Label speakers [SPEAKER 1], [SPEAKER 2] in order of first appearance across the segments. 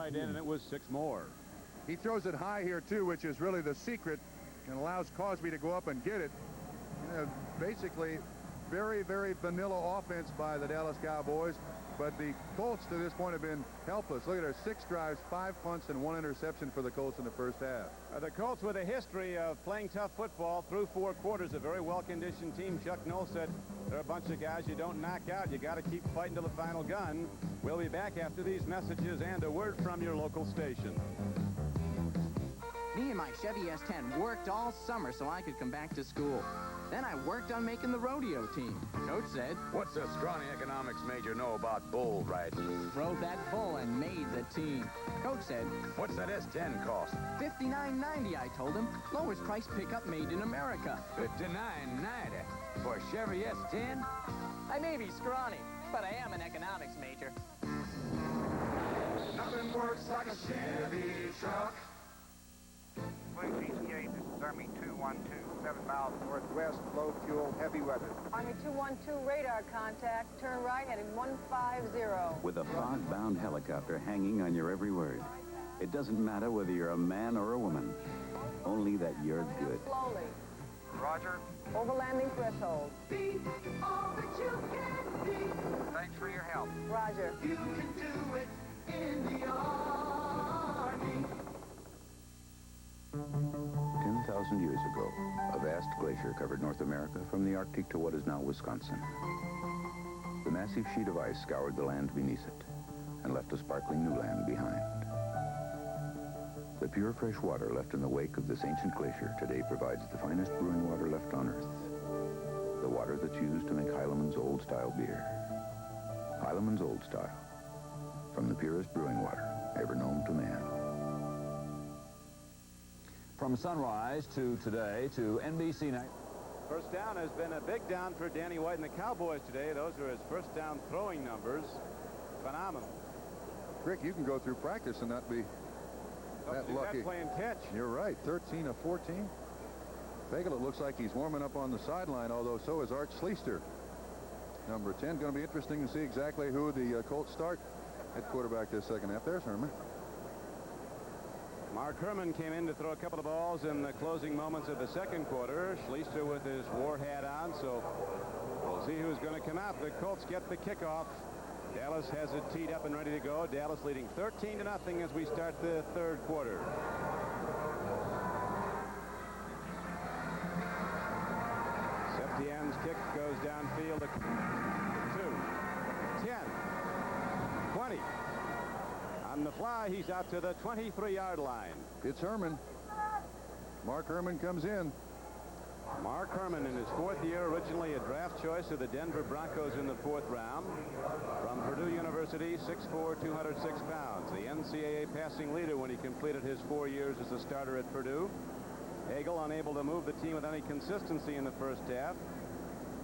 [SPEAKER 1] right in, and it was 6 more.
[SPEAKER 2] He throws it high here, too, which is really the secret, and allows Cosbie to go up and get it. Basically, very, very vanilla offense by the Dallas Cowboys, but the Colts to this point have been helpless. Look at her, 6 drives, 5 punts, and 1 interception for the Colts in the first half.
[SPEAKER 1] The Colts with a history of playing tough football through 4 quarters, a very well-conditioned team. Chuck Noll said they're a bunch of guys you don't knock out. You got to keep fighting to the final gun. We'll be back after these messages and a word from your local station.
[SPEAKER 3] Me and my Chevy S10 worked all summer so I could come back to school. Then I worked on making the rodeo team. Coach said,
[SPEAKER 4] "What's a scrawny economics major know about bull riding?"
[SPEAKER 3] "Rode that bull and made the team." Coach said,
[SPEAKER 4] "What's that S10 cost?"
[SPEAKER 3] $59.90, I told him. Lowest price pickup made in America.
[SPEAKER 4] $59.90 for a Chevy S10?
[SPEAKER 5] I may be scrawny, but I am an economics major.
[SPEAKER 6] Nothing works like a Chevy truck.
[SPEAKER 7] Blue PCA, this is Army 212, 7 miles northwest, low fuel, heavy weather.
[SPEAKER 8] Army 212 radar contact, turn right heading 150.
[SPEAKER 9] With a fog-bound helicopter hanging on your every word, it doesn't matter whether you're a man or a woman, only that you're good.
[SPEAKER 8] Slowly.
[SPEAKER 7] Roger.
[SPEAKER 8] Overlanding threshold.
[SPEAKER 6] Be all that you can be.
[SPEAKER 7] Thanks for your help.
[SPEAKER 8] Roger.
[SPEAKER 6] You can do it in the Army.
[SPEAKER 9] 10,000 years ago, a vast glacier covered North America from the Arctic to what is now Wisconsin. The massive sheet of ice scoured the land beneath it and left a sparkling new land behind. The pure fresh water left in the wake of this ancient glacier today provides the finest brewing water left on Earth. The water that's used to make Heileman's Old Style beer. Heileman's Old Style, from the purest brewing water ever known to man.
[SPEAKER 10] From sunrise to today to NBC Night.
[SPEAKER 1] First down has been a big down for Danny White and the Cowboys today. Those are his first down throwing numbers. Phenomenal.
[SPEAKER 2] Rick, you can go through practice and not be that lucky.
[SPEAKER 1] Playing catch.
[SPEAKER 2] You're right, 13 of 14. Fagel, it looks like he's warming up on the sideline, although so is Art Schleister. Number 10. Going to be interesting to see exactly who the Colts start at quarterback this second half. There's Herman.
[SPEAKER 1] Mark Herman came in to throw a couple of balls in the closing moments of the second quarter. Schleister with his war hat on, so we'll see who's going to come out. The Colts get the kickoff. Dallas has it teed up and ready to go. Dallas leading 13-0 as we start the third quarter. Septien's kick goes downfield to 2, 10, 20. On the fly, he's out to the 23-yard line.
[SPEAKER 2] It's Herman. Mark Herman comes in.
[SPEAKER 1] Mark Herman in his 4th year, originally a draft choice of the Denver Broncos in the 4th round. From Purdue University, 6'4", 206 pounds. The NCAA passing leader when he completed his 4 years as a starter at Purdue. Hagel unable to move the team with any consistency in the first half.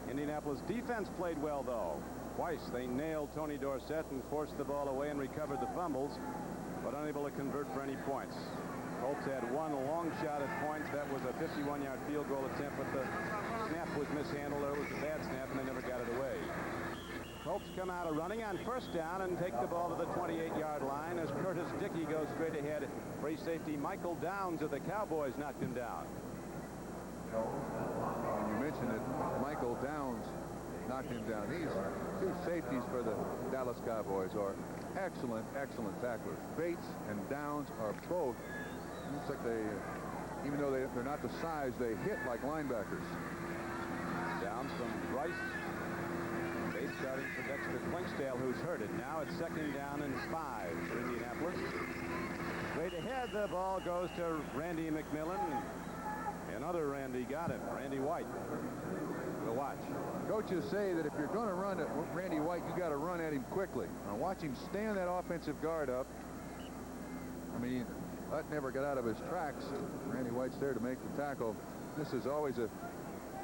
[SPEAKER 1] Indianapolis defense played well, though. Twice they nailed Tony Dorsett and forced the ball away and recovered the fumbles, but unable to convert for any points. Colts had one long shot at points. That was a 51-yard field goal attempt, but the snap was mishandled, or it was a bad snap, and they never got it away. Colts come out of running on first down and take the ball to the 28-yard line as Curtis Dickey goes straight ahead. Free safety Michael Downs of the Cowboys knocked him down.
[SPEAKER 2] You mentioned it, Michael Downs knocked him down. These 2 safeties for the Dallas Cowboys are excellent, excellent tacklers. Bates and Downs are both. Looks like they, even though they're not the size, they hit like linebackers.
[SPEAKER 1] Downs from Bryce. Bates starting for Dexter Clinksdale, who's hurt it. Now it's 2nd down and 5 for Indianapolis. Straight ahead, the ball goes to Randy McMillan. Another Randy got him. Randy White. To watch.
[SPEAKER 2] Coaches say that if you're going to run at Randy White, you got to run at him quickly. Now watch him stand that offensive guard up. I mean, Hutt never got out of his tracks. Randy White's there to make the tackle. This is always a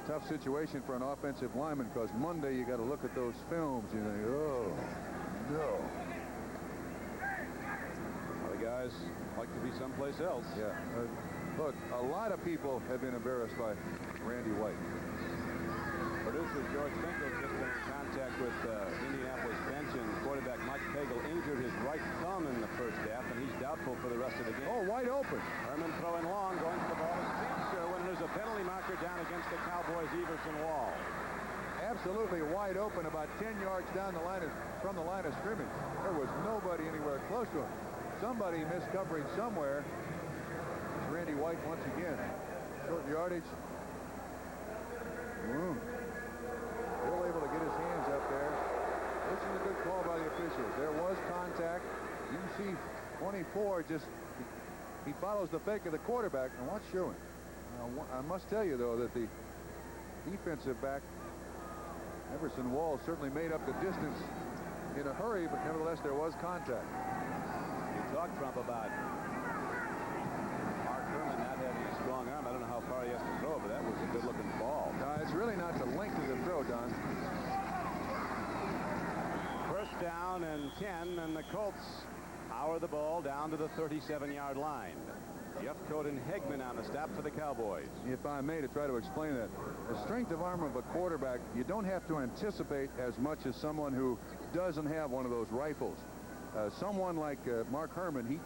[SPEAKER 2] tough situation for an offensive lineman because Monday you got to look at those films. You think, oh, no.
[SPEAKER 1] The guys like to be someplace else.
[SPEAKER 2] Yeah. Look, a lot of people have been embarrassed by Randy White.
[SPEAKER 1] Producer George Finkel just been in contact with Indianapolis bench, and quarterback Mike Pagel injured his right thumb in the first half, and he's rest of the game.
[SPEAKER 2] Oh, wide open.
[SPEAKER 1] Herman throwing long, going to the ball. It's Sherwin, and there's a penalty marker down against the Cowboys' Everson wall.
[SPEAKER 2] Absolutely wide open, about 10 yards down the line from the line of scrimmage. There was nobody anywhere close to him. Somebody missed coverage somewhere. It's Randy White once again. Short yardage. Still able to get his hands up there. This is a good call by the officials. There was contact. You can see 24 just, he follows the fake of the quarterback. And watch Sherwin. I must tell you, though, that the defensive back, Everson Wall, certainly made up the distance in a hurry, but nevertheless there was contact.
[SPEAKER 1] You talked, Trump, about Mark Herman not having a strong arm. I don't know how far he has to throw, but that was a good-looking ball.
[SPEAKER 2] It's really not the length of the throw, Don.
[SPEAKER 1] First down and 10, and the Colts power the ball down to the 37-yard line. Jeffcoat and Hegman on the stop for the Cowboys.
[SPEAKER 2] If I may, to try to explain that, the strength of arm of a quarterback, you don't have to anticipate as much as someone who doesn't have one of those rifles. Someone like Mark Herman, he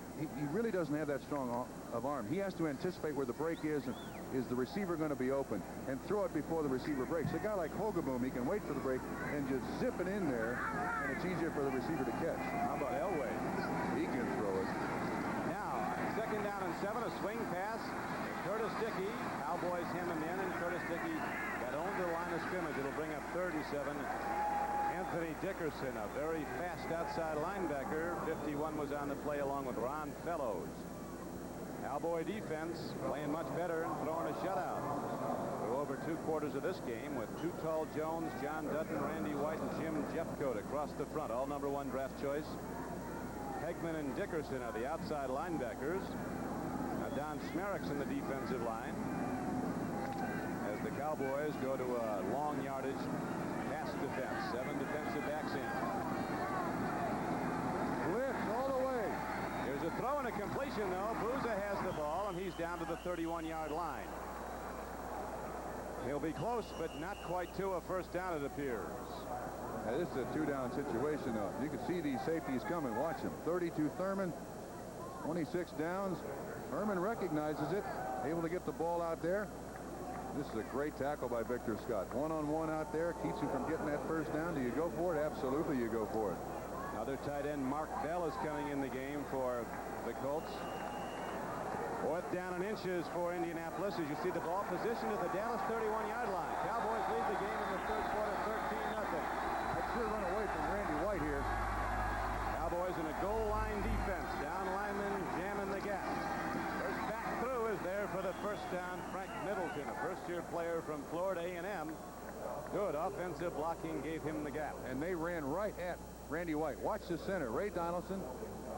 [SPEAKER 2] really doesn't have that strong of arm. He has to anticipate where the break is, and is the receiver going to be open, and throw it before the receiver breaks. A guy like Hogaboom, he can wait for the break and just zip it in there, and it's easier for the receiver to catch.
[SPEAKER 1] How about Elway?
[SPEAKER 2] He can throw it.
[SPEAKER 1] Now, second down and 7, a swing pass. Curtis Dickey, Cowboys hem him in, and Curtis Dickey got on to the line of scrimmage. It'll bring up 3rd and 7. Anthony Dickerson, a very fast outside linebacker. 51 was on the play along with Ron Fellows. Cowboy defense playing much better and throwing a shutout. Go over 2 quarters of this game with Too Tall Jones, John Dutton, Randy White, and Jim Jeffcoat across the front. All number 1 draft choice. Hegman and Dickerson are the outside linebackers. Now Don Smerrick's in the defensive line as the Cowboys go to a long yardage pass defense. 7 defensive backs in.
[SPEAKER 2] Blitz all the way.
[SPEAKER 1] There's a throw and a completion, though. Booza has the ball, and he's down to the 31-yard line. He'll be close, but not quite to a first down, it appears.
[SPEAKER 2] Now, this is a 2-down situation, though. You can see these safeties coming. Watch them. 32 Thurman, 26 downs. Herman recognizes it, able to get the ball out there. This is a great tackle by Victor Scott. One-on-one out there, keeps him from getting that first down. Do you go for it? Absolutely, you go for it.
[SPEAKER 1] Another tight end, Mark Bell, is coming in the game for the Colts. 4th down and inches for Indianapolis as you see the ball positioned at the Dallas 31-yard line. Cowboys lead the game in the 3rd quarter, 13-0.
[SPEAKER 2] I'd sure run away from Randy White here.
[SPEAKER 1] Cowboys in a goal line defense. Down lineman jamming the gap. First back through is there for the first down. Frank Middleton, a first-year player from Florida A&M. Good offensive blocking gave him the gap.
[SPEAKER 2] And they ran right at Randy White. Watch the center. Ray Donaldson.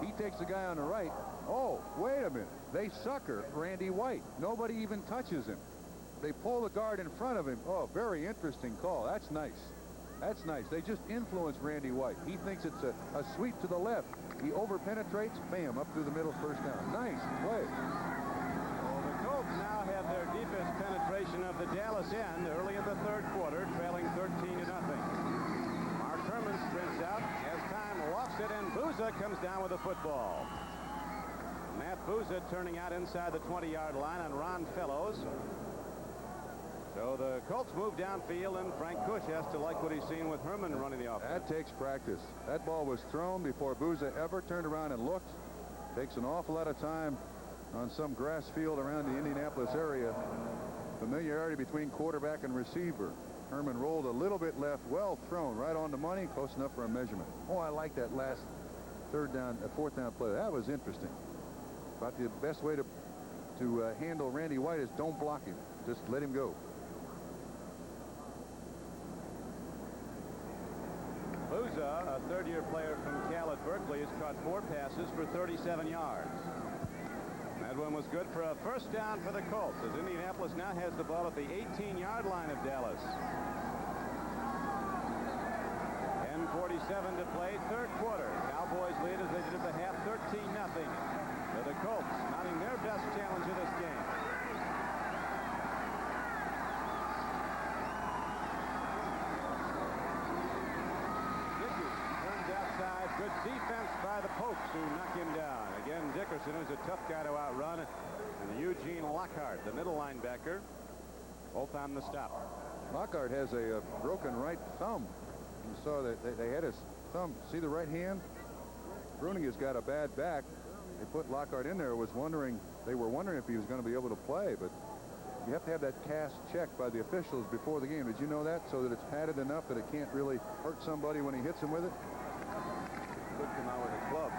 [SPEAKER 2] He takes the guy on the right. Oh, wait a minute. They sucker Randy White. Nobody even touches him. They pull the guard in front of him. Oh, very interesting call. That's nice. That's nice. They just influence Randy White. He thinks it's a sweep to the left. He over-penetrates. Bam, up through the middle, first down. Nice play.
[SPEAKER 1] Well, the Colts now have their deepest penetration of the Dallas end early in the 3rd quarter, trailing 13-0. Mark Herman sprints out, has time, lofts it, and Booza comes down with the football. Matt Booza turning out inside the 20-yard line on Ron Fellows. So the Colts move downfield, and Frank Kush has to like what he's seen with Herman running the offense.
[SPEAKER 2] That takes practice. That ball was thrown before Booza ever turned around and looked. Takes an awful lot of time on some grass field around the Indianapolis area. Familiarity between quarterback and receiver. Herman rolled a little bit left, well thrown, right on the money, close enough for a measurement. Oh, I like that last 4th down play. That was interesting. But the best way to handle Randy White is don't block him. Just let him go.
[SPEAKER 1] Booza, a 3rd-year player from Cal at Berkeley, has caught 4 passes for 37 yards. That one was good for a first down for the Colts as Indianapolis now has the ball at the 18-yard line of Dallas. 10:47 to play, 3rd quarter. Cowboys lead as they did at the half, 13-0. So the Colts mounting their best challenge of this game. Dickey turns outside. Good defense by the Pokes who knock him down. Again, Dick Dickerson, who's a tough guy to outrun, and Eugene Lockhart, the middle linebacker, both on the stop.
[SPEAKER 2] Lockhart has a broken right thumb. You saw that they had his thumb. See the right hand? Bruning has got a bad back. They put Lockhart in there. They were wondering if he was going to be able to play, but you have to have that cast checked by the officials before the game. Did you know that? So that it's padded enough that it can't really hurt somebody when he hits him with it?
[SPEAKER 1] Could come out with a club.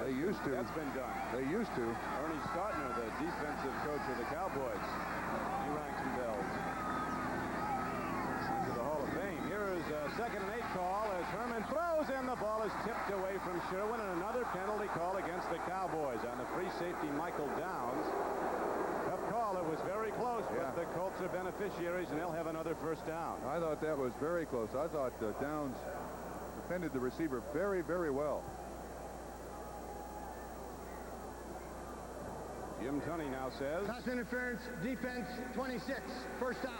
[SPEAKER 2] They used to.
[SPEAKER 1] That's been done.
[SPEAKER 2] They used to.
[SPEAKER 1] Ernie Stautner, the defensive coach of the Cowboys. He rang some bells. Into the Hall of Fame. Here is a 2nd and 8 call as Herman throws in. The ball is tipped away from Sherwin, and another penalty call against the Cowboys on the free safety Michael Downs. Tough call. It was very close, but the Colts are beneficiaries, and they'll have another first down.
[SPEAKER 2] I thought that was very close. I thought Downs defended the receiver very, very well.
[SPEAKER 1] Jim Tunney now says.
[SPEAKER 11] Pass interference, defense, 26, first down.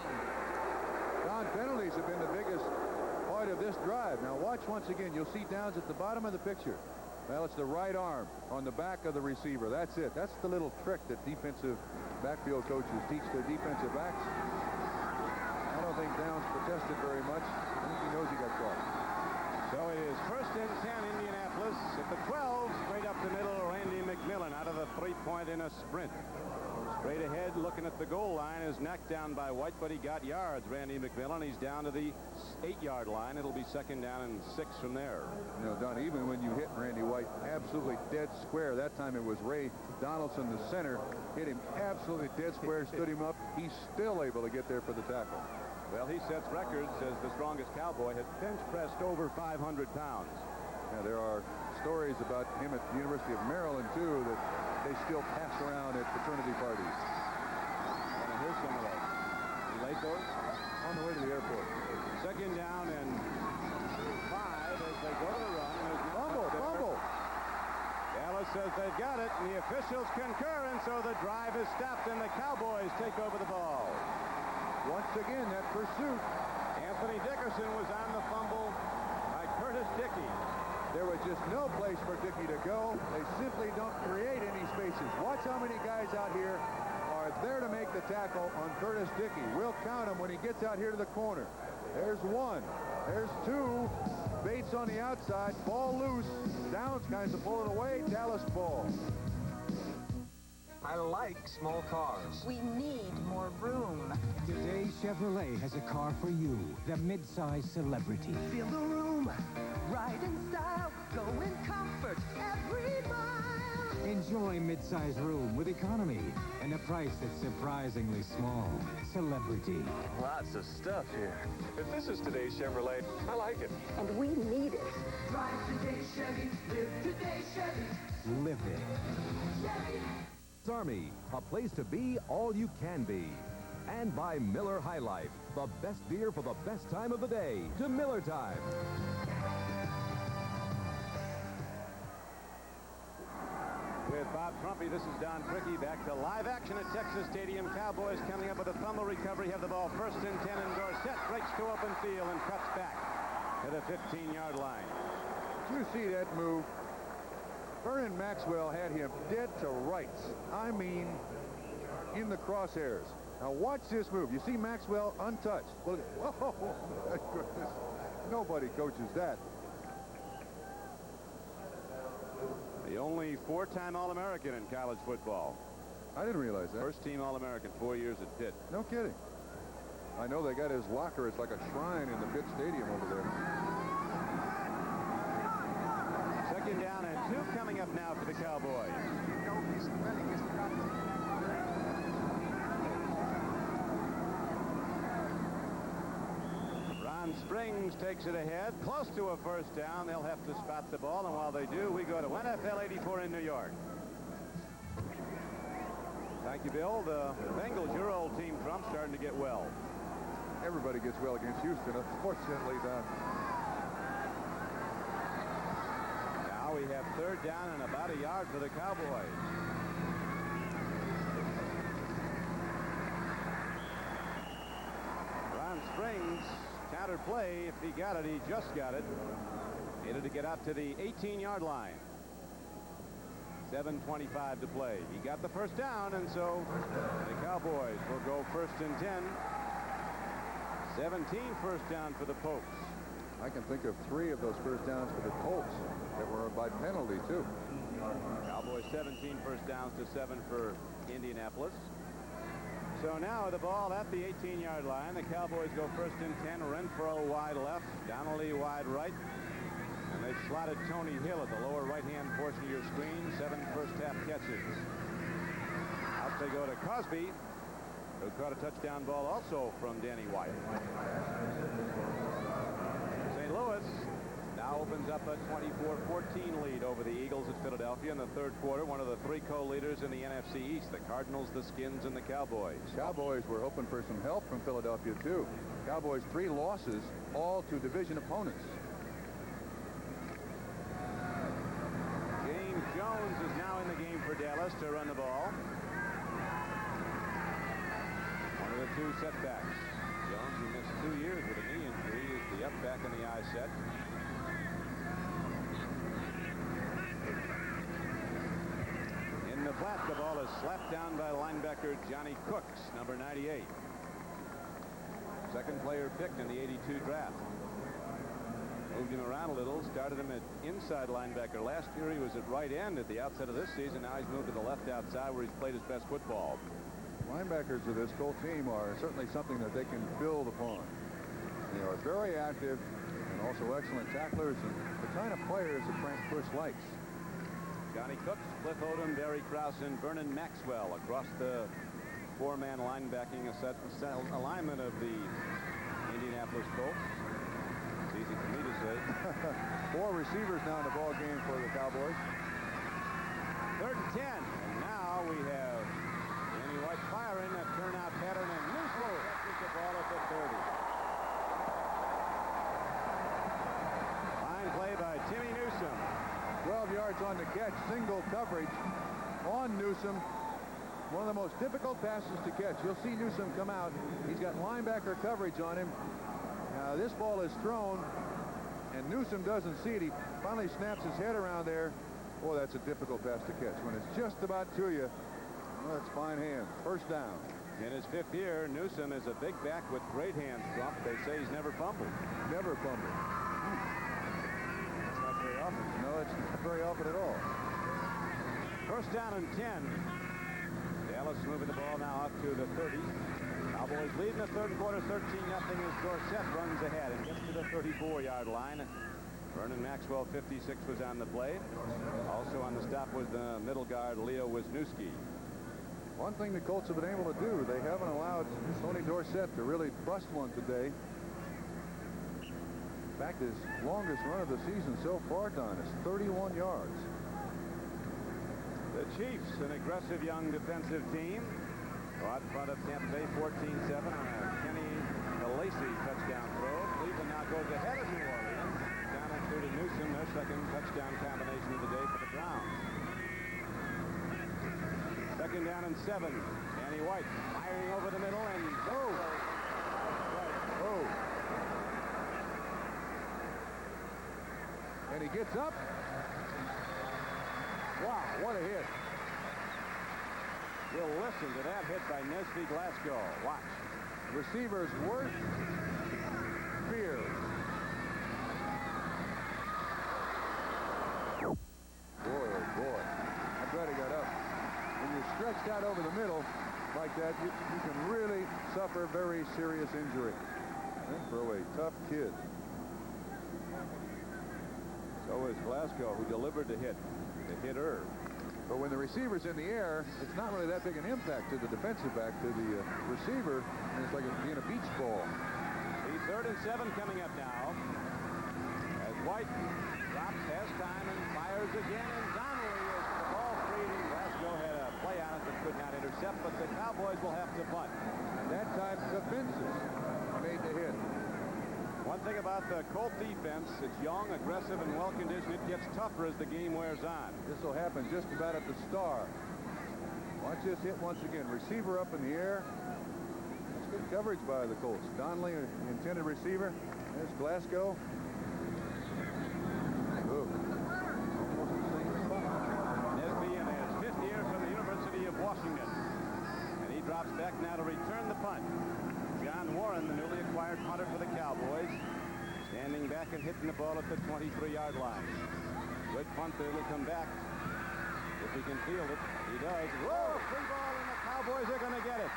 [SPEAKER 2] Don, penalties have been the biggest part of this drive. Now watch once again. You'll see Downs at the bottom of the picture. Well, it's the right arm on the back of the receiver. That's it. That's the little trick that defensive backfield coaches teach their defensive backs. I don't think Downs protested very much. I think he knows he got caught.
[SPEAKER 1] So it is 1st and 10, Indianapolis at the 12, straight up the middle. Randy McMillan out of the 3-point in a sprint. Straight ahead, looking at the goal line, is knocked down by White, but he got yards. Randy McMillan, he's down to the 8-yard line. It'll be 2nd down and 6 from there.
[SPEAKER 2] You know, Don, even when you hit Randy White absolutely dead square, that time it was Ray Donaldson, the center, hit him absolutely dead square, stood him up. He's still able to get there for the tackle.
[SPEAKER 1] Well, he sets records as the strongest Cowboy, has bench pressed over 500 pounds.
[SPEAKER 2] Yeah, there are stories about him at the University of Maryland, too, that they still pass around at fraternity parties.
[SPEAKER 1] And here's some of those. You late those?
[SPEAKER 2] On the way to the airport.
[SPEAKER 1] 2nd down and 5 as they go to the run.
[SPEAKER 2] Fumble.
[SPEAKER 1] Dallas says they've got it, and the officials concur, and so the drive is stopped, and the Cowboys take over the ball.
[SPEAKER 2] Once again, that pursuit.
[SPEAKER 1] Anthony Dickerson was on the fumble by Curtis Dickey.
[SPEAKER 2] There was just no place for Dickey to go. They simply don't create any spaces. Watch how many guys out here are there to make the tackle on Curtis Dickey. We'll count him when he gets out here to the corner. There's 1. There's 2. Bates on the outside. Ball loose. Downs kinds of pull it away. Dallas ball.
[SPEAKER 12] I like small cars.
[SPEAKER 13] We need more room.
[SPEAKER 14] Today, Chevrolet has a car for you, the midsize Celebrity.
[SPEAKER 6] Feel the room, ride in style, go in comfort every mile.
[SPEAKER 14] Enjoy midsize room with economy and a price that's surprisingly small. Celebrity.
[SPEAKER 12] Lots of stuff here. If this is today's Chevrolet, I like it.
[SPEAKER 8] And we need it.
[SPEAKER 6] Drive today, Chevy. Live today, Chevy.
[SPEAKER 14] Live it.
[SPEAKER 6] Chevy.
[SPEAKER 15] Army, a place to be all you can be. And by Miller High Life, the best beer for the best time of the day. To Miller time.
[SPEAKER 1] With Bob Trumpy, this is Don Crickey. Back to live action at Texas Stadium. Cowboys coming up with a fumble recovery. Have the ball 1st and 10, and Dorsett breaks to open field and cuts back to the 15-yard line.
[SPEAKER 2] Did you see that move? Vernon Maxwell had him dead to rights. I mean, in the crosshairs. Now watch this move. You see Maxwell untouched. Look at, whoa, my goodness. Nobody coaches that.
[SPEAKER 1] The only 4-time All-American in college football.
[SPEAKER 2] I didn't realize that.
[SPEAKER 1] First-team All-American, 4 years at Pitt.
[SPEAKER 2] No kidding. I know they got his locker. It's like a shrine in the Pitt Stadium over there.
[SPEAKER 1] 2nd down and 2 coming up now for the Cowboys. Ron Springs takes it ahead, close to a first down. They'll have to spot the ball, and while they do, we go to NFL 84 in New York. Thank you, Bill. The Bengals, your old team, Trump, starting to get well.
[SPEAKER 2] Everybody gets well against Houston, unfortunately, Don.
[SPEAKER 1] Now we have 3rd down and about a yard for the Cowboys. Ron Springs, counter play. If he got it, he just got it. Needed to get out to the 18-yard line. 7:25 to play. He got the first down, and so the Cowboys will go 1st and 10. 17 first down for the Pokes.
[SPEAKER 2] I can think of 3 of those first downs for the Colts that were by penalty, too.
[SPEAKER 1] Cowboys 17 first downs to 7 for Indianapolis. So now the ball at the 18-yard line. The Cowboys go 1st and 10. Renfro wide left, Donnelly wide right. And they've slotted Tony Hill at the lower right-hand portion of your screen. 7 first-half catches. Out they go to Cosbie, who caught a touchdown ball also from Danny White. St. Louis now opens up a 24-14 lead over the Eagles at Philadelphia in the 3rd quarter. One of the 3 co-leaders in the NFC East, the Cardinals, the Skins, and the Cowboys.
[SPEAKER 2] Cowboys were hoping for some help from Philadelphia, too. Cowboys 3 losses, all to division opponents.
[SPEAKER 1] James Jones is now in the game for Dallas to run the ball. One of the 2 setbacks. Jones, who missed 2 years with a knee injury, is the up back in the I set. In the flat, the ball is slapped down by linebacker Johnny Cooks, number 98. Second player picked in the 82 draft. Moved him around a little, started him at inside linebacker. Last year he was at right end at the outset of this season. Now he's moved to the left outside where he's played his best football.
[SPEAKER 2] Linebackers of this Colt team are certainly something that they can build upon. They are very active and also excellent tacklers and the kind of players that Frank Bush likes.
[SPEAKER 1] Johnny Cooks, Cliff Odom, Barry Krause, and Vernon Maxwell across the 4-man linebacking alignment of the Indianapolis Colts. It's easy for me to say.
[SPEAKER 2] 4 receivers now in the ball game for the Cowboys.
[SPEAKER 1] 3rd and 10. And now we have Danny White firing a turnout pattern, and Newsom catches the ball at the 30. Fine play by Timmy Newsom.
[SPEAKER 2] 12 yards on the catch, single coverage on Newsom. One of the most difficult passes to catch. You'll see Newsom come out. He's got linebacker coverage on him. Now this ball is thrown, and Newsom doesn't see it. He finally snaps his head around there. Boy, that's a difficult pass to catch. When it's just about to you, well, that's fine hands. First down.
[SPEAKER 1] In his 5th year, Newsom is a big back with great hands drop. They say he's never fumbled.
[SPEAKER 2] Never fumbled.
[SPEAKER 1] That's not very often.
[SPEAKER 2] No, it's not very often at all.
[SPEAKER 1] First down and 10. Dallas moving the ball now up to the 30. Cowboys lead in the 3rd quarter 13-0 as Dorsett runs ahead and gets to the 34-yard line. Vernon Maxwell, 56, was on the play. Also on the stop was the middle guard, Leo Wisniewski.
[SPEAKER 2] One thing the Colts have been able to do, they haven't allowed Tony Dorsett to really bust one today. In fact, his longest run of the season so far, Don, is 31 yards.
[SPEAKER 1] The Chiefs, an aggressive young defensive team, out front of Tampa Bay 14-7 on a Kenny Lacey touchdown throw. Cleveland now goes ahead of New Orleans. Down included Newsom, their 2nd touchdown combination of the day for the Browns. 2nd down and 7. Danny White firing over the middle and
[SPEAKER 2] And he gets up. Wow, what a hit.
[SPEAKER 1] We'll listen to that hit by Nesby Glasgow. Watch.
[SPEAKER 2] Receiver's worst fear. Boy, oh boy. I'm glad he got up. When you're stretched out over the middle like that, you can really suffer very serious injury. Renfro, a tough kid.
[SPEAKER 1] So is Glasgow, who delivered the hit. The hitter.
[SPEAKER 2] But when the receiver's in the air, it's not really that big an impact to the defensive back. To the receiver, and it's like being a beach ball.
[SPEAKER 1] The 3rd and 7 coming up now. As White drops, has time, and fires again. And Donnelly is the ball free. Glasgow had a play on it that could not intercept, but the Cowboys will have to punt.
[SPEAKER 2] And that time, Defenses made the hit.
[SPEAKER 1] One thing about the Colt defense, it's young, aggressive, and well-conditioned. It gets tougher as the game wears on.
[SPEAKER 2] This will happen just about at the start. Watch this hit once again. Receiver up in the air. That's good coverage by the Colts. Donnelly, the intended receiver. There's Glasgow. Ooh.
[SPEAKER 1] Nesby and now to return the punt. John Warren, the newly acquired punter for the Cowboys, standing back and hitting the ball at the 23-yard line. Good punt there. Will come back. If he can field it, he does. Whoa, free ball, and the Cowboys are going to get it.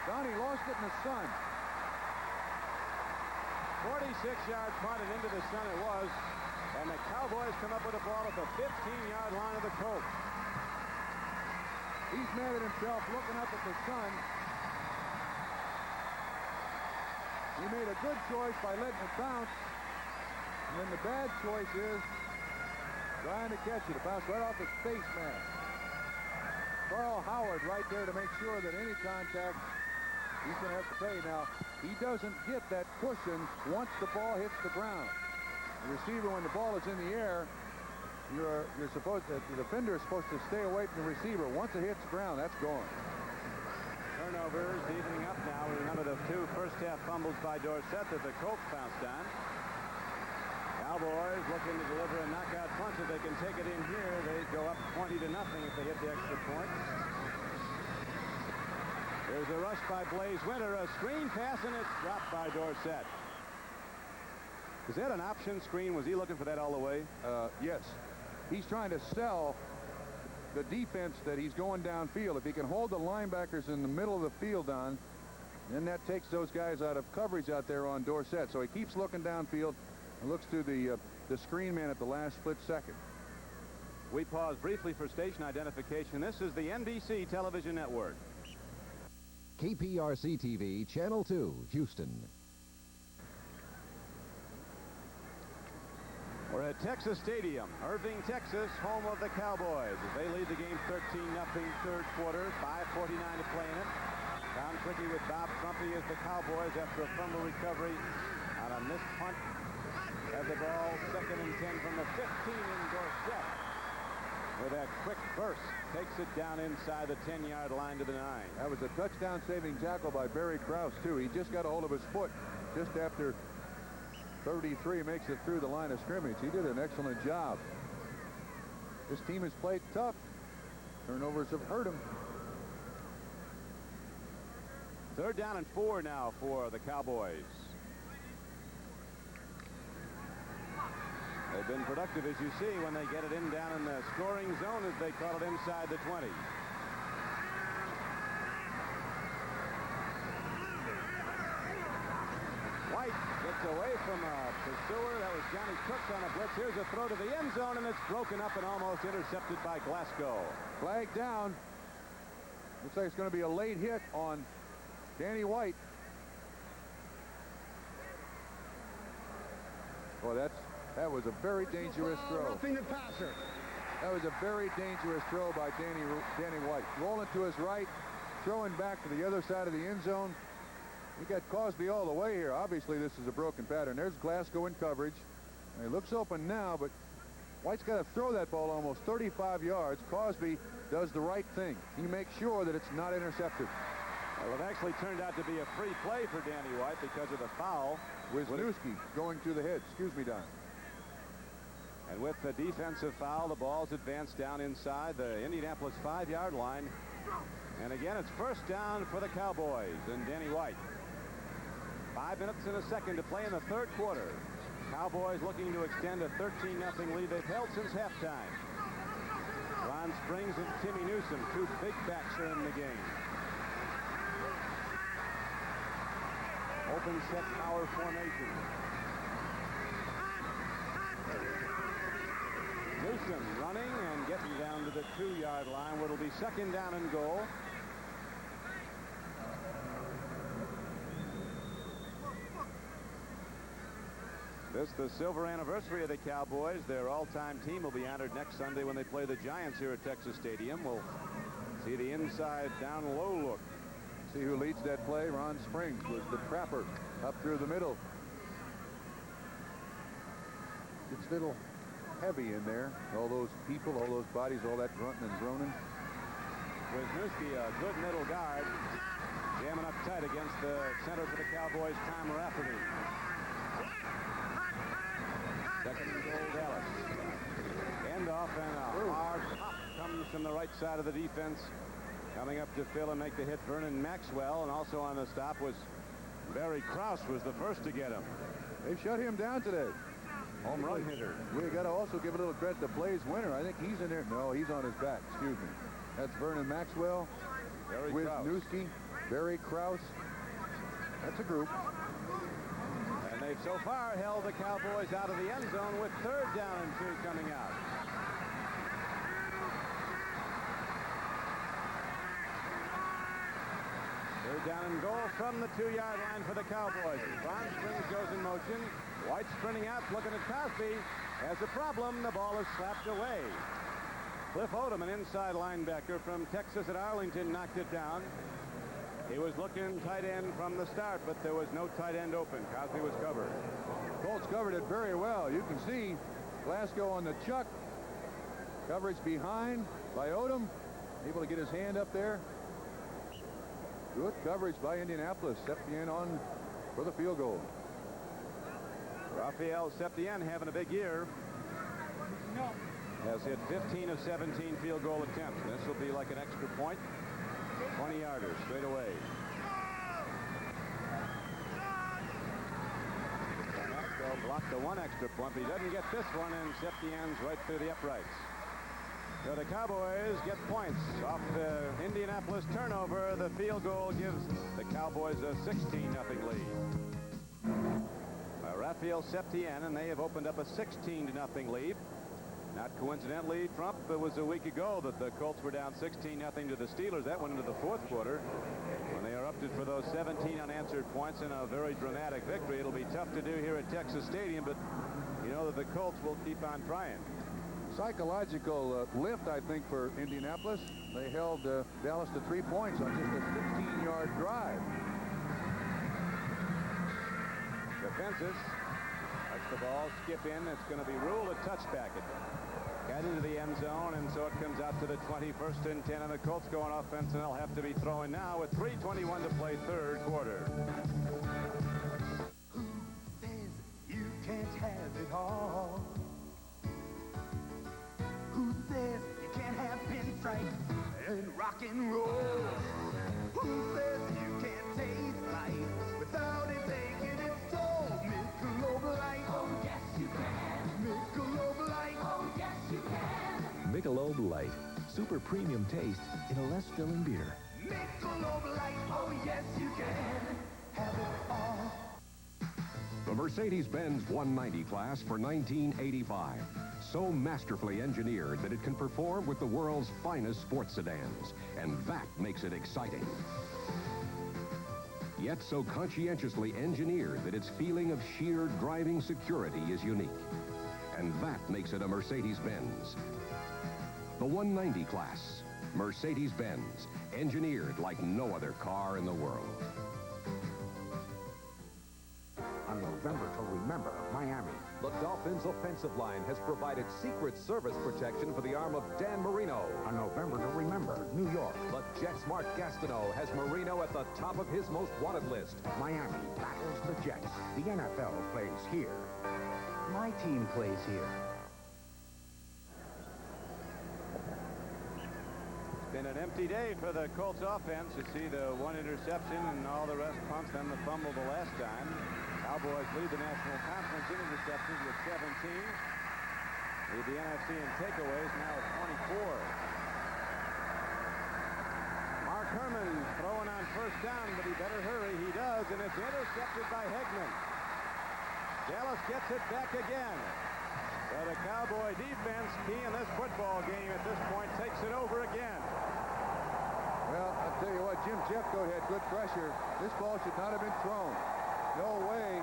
[SPEAKER 2] Donnie lost it in the sun.
[SPEAKER 1] 46-yard punt, and into the sun it was. And the Cowboys come up with a ball at the 15-yard line of the Colts.
[SPEAKER 2] He's mad at himself looking up at the sun. He made a good choice by letting it bounce. And then the bad choice is trying to catch it. It bounced right off his face mask. Carl Howard right there to make sure that any contact he's going to have to pay. Now, he doesn't get that cushion once the ball hits the ground. The receiver, when the ball is in the air, you're supposed to, the defender is supposed to stay away from the receiver. Once it hits the ground, that's gone.
[SPEAKER 1] Turnovers evening up now. Remember the two first-half fumbles by Dorsett that the Colts bounced on. Cowboys looking to deliver a knockout punch. If they can take it in here, they go up 20-0 if they hit the extra point. There's a rush by Blaze Winter, a screen pass, and it's dropped by Dorsett. Is that an option screen? Was he looking for that all the way?
[SPEAKER 2] Yes. He's trying to sell the defense that he's going downfield. If he can hold the linebackers in the middle of the field on, then that takes those guys out of coverage out there on Dorsett. So he keeps looking downfield and looks to the screen man at the last split second.
[SPEAKER 1] We pause briefly for station identification. This is the NBC television network.
[SPEAKER 15] KPRC TV, Channel 2, Houston.
[SPEAKER 1] We're at Texas Stadium, Irving, Texas, home of the Cowboys. As they lead the game 13-0 third quarter, 5:49 to play in it. Down tricky with Bob Trumpy as the Cowboys, after a fumble recovery on a missed punt, have the ball 2nd and 10 from the 15, and Dorsett, with that quick burst, takes it down inside the 10-yard line to the 9.
[SPEAKER 2] That was a touchdown-saving tackle by Barry Krause, too. He just got a hold of his foot just after 33 makes it through the line of scrimmage. He did an excellent job. This team has played tough. Turnovers have hurt him.
[SPEAKER 1] 3rd down and 4 now for the Cowboys. They've been productive, as you see, when they get it in down in the scoring zone, as they call it, inside the 20. White gets away from a pursuer. That was Johnny Cooks on a blitz. Here's a throw to the end zone, and it's broken up and almost intercepted by Glasgow.
[SPEAKER 2] Flag down. Looks like it's going to be a late hit on Danny White. Boy, that was a very dangerous throw.
[SPEAKER 11] Roughing the passer.
[SPEAKER 2] That was a very dangerous throw by Danny White. Rolling to his right, throwing back to the other side of the end zone. He got Cosbie all the way here. Obviously, this is a broken pattern. There's Glasgow in coverage. And he looks open now, but White's got to throw that ball almost 35 yards. Cosbie does the right thing. He makes sure that it's not intercepted.
[SPEAKER 1] Well, it actually turned out to be a free play for Danny White because of the foul.
[SPEAKER 2] Wisniewski going to the head. Excuse me, Don.
[SPEAKER 1] And with the defensive foul, the ball's advanced down inside the Indianapolis 5-yard line. And again, it's 1st down for the Cowboys and Danny White. 5 minutes and a second to play in the 3rd quarter. Cowboys looking to extend a 13-0 lead they've held since halftime. Ron Springs and Timmy Newsom, 2 big backs, are in the game. Open set power formation. Newsom running and getting down to the 2-yard line where it'll be 2nd down and goal. This the silver anniversary of the Cowboys. Their all-time team will be honored next Sunday when they play the Giants here at Texas Stadium. We'll see the inside down low look.
[SPEAKER 2] See who leads that play? Ron Springs was the trapper up through the middle. It's a little heavy in there. All those people, all those bodies, all that grunting and groaning.
[SPEAKER 1] Wisniewski, a good middle guard, jamming up tight against the center for the Cowboys, Tom Rafferty. 2nd and goal, Dallas. End off, and a hard pop comes from the right side of the defense. Coming up to fill and make the hit, Vernon Maxwell, and also on the stop was Barry Krause, was the first to get him.
[SPEAKER 2] They've shut him down today.
[SPEAKER 1] Home run hitter.
[SPEAKER 2] We got to also give a little credit to Blaze Winter. I think he's in there. No, he's on his back. Excuse me. That's Vernon Maxwell, Wisniewski, Barry Krause. That's a group.
[SPEAKER 1] And they've so far held the Cowboys out of the end zone with 3rd down and 2 coming out. Third down and goal from the 2-yard line for the Cowboys. Ron Springs goes in motion. White sprinting out, looking at Cosbie. Has a problem. The ball is slapped away. Cliff Odom, an inside linebacker from Texas at Arlington, knocked it down. He was looking tight end from the start, but there was no tight end open. Cosbie was covered.
[SPEAKER 2] Colts covered it very well. You can see Glasgow on the chuck. Coverage behind by Odom. Able to get his hand up there. Good coverage by Indianapolis. Septien on for the field goal.
[SPEAKER 1] Rafael Septien having a big year. Has hit 15 of 17 field goal attempts. This will be like an extra point. 20-yarder straight away. Maxwell blocked the one extra point, but he doesn't get this one, and Septien's right through the uprights. So the Cowboys get points off the Indianapolis turnover. The field goal gives the Cowboys a 16-0 lead. Rafael Septien, and they have opened up a 16-0 lead. Not coincidentally, Trump, it was a week ago that the Colts were down 16-0 to the Steelers. That went into the 4th quarter when they erupted for those 17 unanswered points in a very dramatic victory. It'll be tough to do here at Texas Stadium, but you know that the Colts will keep on trying.
[SPEAKER 2] Psychological lift, I think, for Indianapolis. They held Dallas to 3 points on just a 16-yard drive.
[SPEAKER 1] Defenses. That's the ball. Skip in. It's going to be ruled a touchback. It got into the end zone, and so it comes out to the 21st and 10, and the Colts go on offense, and they'll have to be throwing now with 3:21 to play 3rd quarter.
[SPEAKER 6] Who says you can't have it all? Who says you can't have pinstripes and rock and roll? Who says you can't taste life without it taking its toll? Michelob Light, oh yes you can. Michelob Light, oh yes you can.
[SPEAKER 15] Michelob Light, super premium taste in a less filling beer.
[SPEAKER 6] Michelob Light, oh yes you can. Have it all.
[SPEAKER 16] The Mercedes-Benz 190 class for 1985. So masterfully engineered that it can perform with the world's finest sports sedans. And that makes it exciting. Yet so conscientiously engineered that its feeling of sheer driving security is unique. And that makes it a Mercedes-Benz. The 190 class, Mercedes-Benz, engineered like no other car in the world.
[SPEAKER 17] On November to remember, Miami.
[SPEAKER 15] The Dolphins' offensive line has provided Secret Service protection for the arm of Dan Marino.
[SPEAKER 17] On November to remember, New York.
[SPEAKER 15] But JetSmart Gastineau has Marino at the top of his most wanted list.
[SPEAKER 17] Miami battles the Jets. The NFL plays here. My team plays here.
[SPEAKER 1] It's been an empty day for the Colts offense. You see the one interception and all the rest punts, then the fumble the last time. Cowboys lead the National Conference in interceptions with 17. Lead the NFC in takeaways now at 24. Mark Herman throwing on 1st down, but he better hurry. He does, and it's intercepted by Hegman. Dallas gets it back again. So the Cowboy defense, key in this football game at this point, takes it over again.
[SPEAKER 2] Well, I'll tell you what, Jim Jeffcoat had good pressure. This ball should not have been thrown. No way.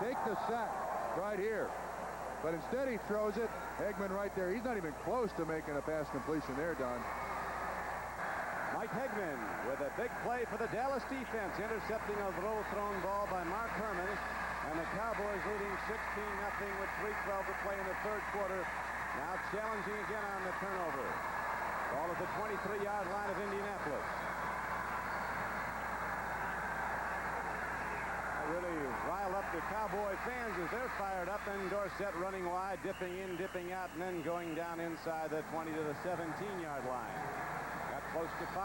[SPEAKER 2] Take the sack right here. But instead he throws it. Hegman right there. He's not even close to making a pass completion there, Don.
[SPEAKER 1] Mike Hegman with a big play for the Dallas defense, intercepting a low thrown ball by Mark Herman. And the Cowboys leading 16-0 with 3:12 to play in the 3rd quarter. Now challenging again on the turnover. Ball at the 23-yard line of Indianapolis. really rile up the Cowboy fans as they're fired up, and Dorsett running wide, dipping in, dipping out, and then going down inside the 20 to the 17-yard line. Got close to 5.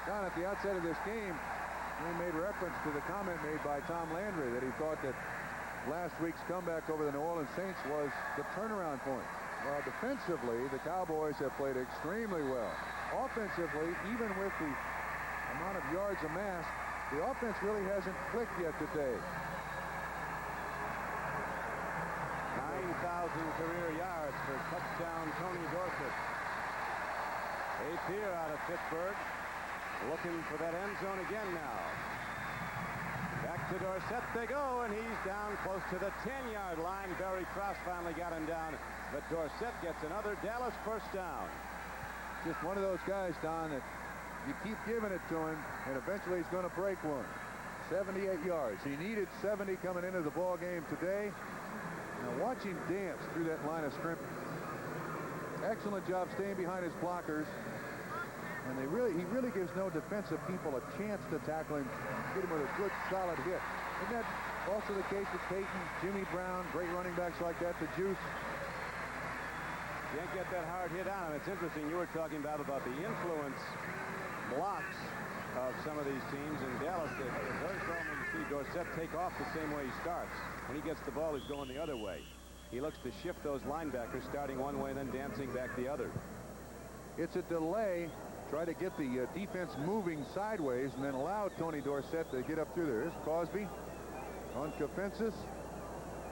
[SPEAKER 2] Don, at the outset of this game, he made reference to the comment made by Tom Landry that he thought that last week's comeback over the New Orleans Saints was the turnaround point. Well, defensively, the Cowboys have played extremely well. Offensively, even with the amount of yards amassed, the offense really hasn't clicked yet today.
[SPEAKER 1] 9,000 career yards for touchdown Tony Dorsett. Here out of Pittsburgh, looking for that end zone again now. Back to Dorsett they go, and he's down close to the 10-yard line. Barry Krause finally got him down, but Dorsett gets another Dallas first down.
[SPEAKER 2] Just one of those guys, Don, that you keep giving it to him, and eventually he's going to break one. 78 yards. He needed 70 coming into the ball game today. Now watch him dance through that line of scrimmage. Excellent job staying behind his blockers. And he really gives no defensive people a chance to tackle him, get him with a good, solid hit. Isn't that also the case with Peyton, Jimmy Brown, great running backs like that, the juice?
[SPEAKER 1] Can't get that hard hit on him. It's interesting you were talking about the influence blocks of some of these teams in Dallas. It's very seldom to see Dorsett take off the same way he starts. When he gets the ball, he's going the other way. He looks to shift those linebackers, starting one way, then dancing back the other.
[SPEAKER 2] It's a delay. Try to get the defense moving sideways and then allow Tony Dorsett to get up through there. Here's Cosbie on Kafensis.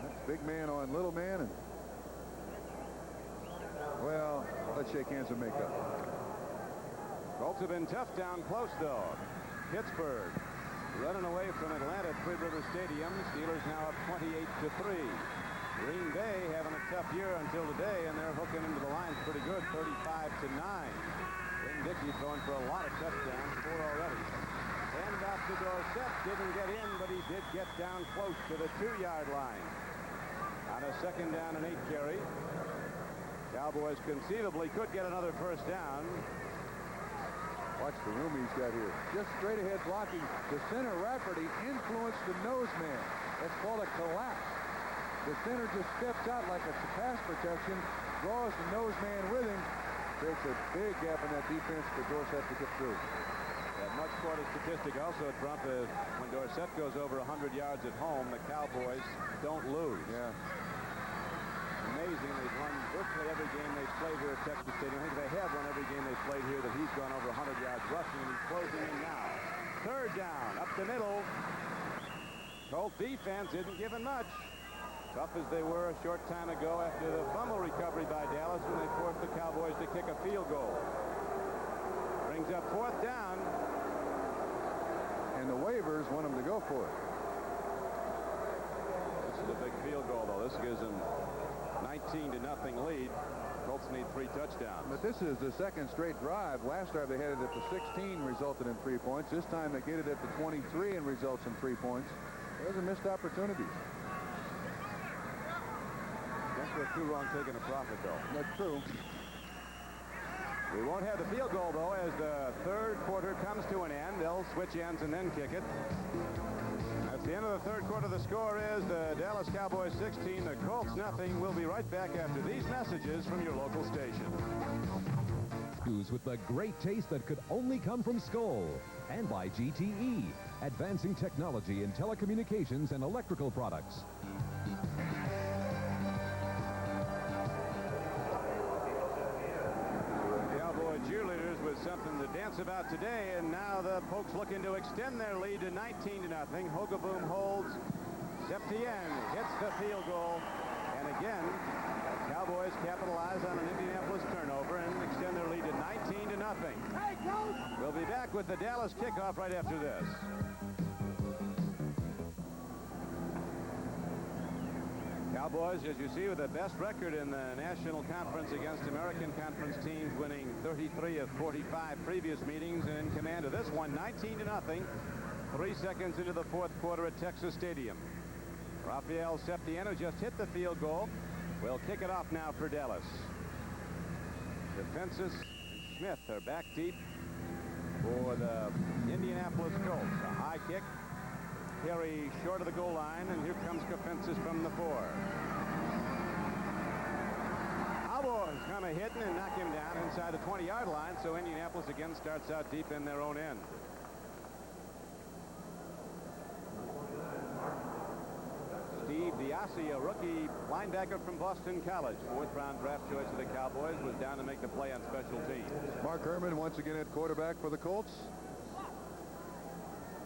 [SPEAKER 2] That's big man on little man. And well, let's shake hands and make up.
[SPEAKER 1] Colts have been tough down close, though. Pittsburgh running away from Atlanta at Three River Stadium. Steelers now up 28-3. Green Bay having a tough year until today, and they're hooking into the lines pretty good, 35-9. Dickey throwing for a lot of touchdowns, 4 already. Hand off to Dorsett, didn't get in, but he did get down close to the 2-yard line. On a 2nd down and 8 carry, Cowboys conceivably could get another first down.
[SPEAKER 2] Watch the room he's got here. Just straight ahead blocking. The center Rafferty influenced the nose man. That's called a collapse. The center just steps out like a pass protection, draws the nose man with him. Creates a big gap in that defense for Dorsett to get through.
[SPEAKER 1] That much quoted statistic also, Trump, is when Dorsett goes over 100 yards at home, the Cowboys don't lose.
[SPEAKER 2] Yeah.
[SPEAKER 1] Amazing. They've won virtually every game they've played here at Texas Stadium. I think they have won every game they've played here that he's gone over 100 yards rushing, and he's closing in now. 3rd down, up the middle. Colt defense isn't giving much. Tough as they were a short time ago after the fumble recovery by Dallas when they forced the Cowboys to kick a field goal. Brings up 4th down.
[SPEAKER 2] And the waivers want them to go for it.
[SPEAKER 1] This is a big field goal, though. This gives them 19-0 lead. Colts need 3 touchdowns.
[SPEAKER 2] But this is the 2nd straight drive. Last drive they had it at the 16, resulted in 3 points. This time they get it at the 23 and results in 3 points. Those are missed opportunities.
[SPEAKER 1] They're too wrong taking a profit, though.
[SPEAKER 2] That's true.
[SPEAKER 1] We won't have the field goal, though, as the 3rd quarter comes to an end. They'll switch ends and then kick it. At the end of the 3rd quarter, the score is the Dallas Cowboys 16, the Colts nothing. We'll be right back after these messages from your local station.
[SPEAKER 15] With the great taste that could only come from Skoal. And by GTE, advancing technology in telecommunications and electrical products.
[SPEAKER 1] Cheerleaders with something to dance about today, and now the Pokes looking to extend their lead to 19-0. Hogaboom holds. Septien hits the field goal, and again, Cowboys capitalize on an Indianapolis turnover and extend their lead to 19-0. Hey, Coach! We'll be back with the Dallas kickoff right after this. Cowboys, as you see, with the best record in the National Conference against American Conference teams, winning 33 of 45 previous meetings, and in command of this one, 19-0, 3 seconds into the 4th quarter at Texas Stadium. Rafael Septien, who just hit the field goal, will kick it off now for Dallas. Defenses and Smith are back deep for the Indianapolis Colts. A high kick. carry short of the goal line, and here comes Kofensis from the 4. Cowboys kind of hitting and knock him down inside the 20-yard line, so Indianapolis again starts out deep in their own end. Steve Diassi, a rookie linebacker from Boston College, 4th-round draft choice of the Cowboys, was down to make the play on special teams.
[SPEAKER 2] Mark Herman once again at quarterback for the Colts.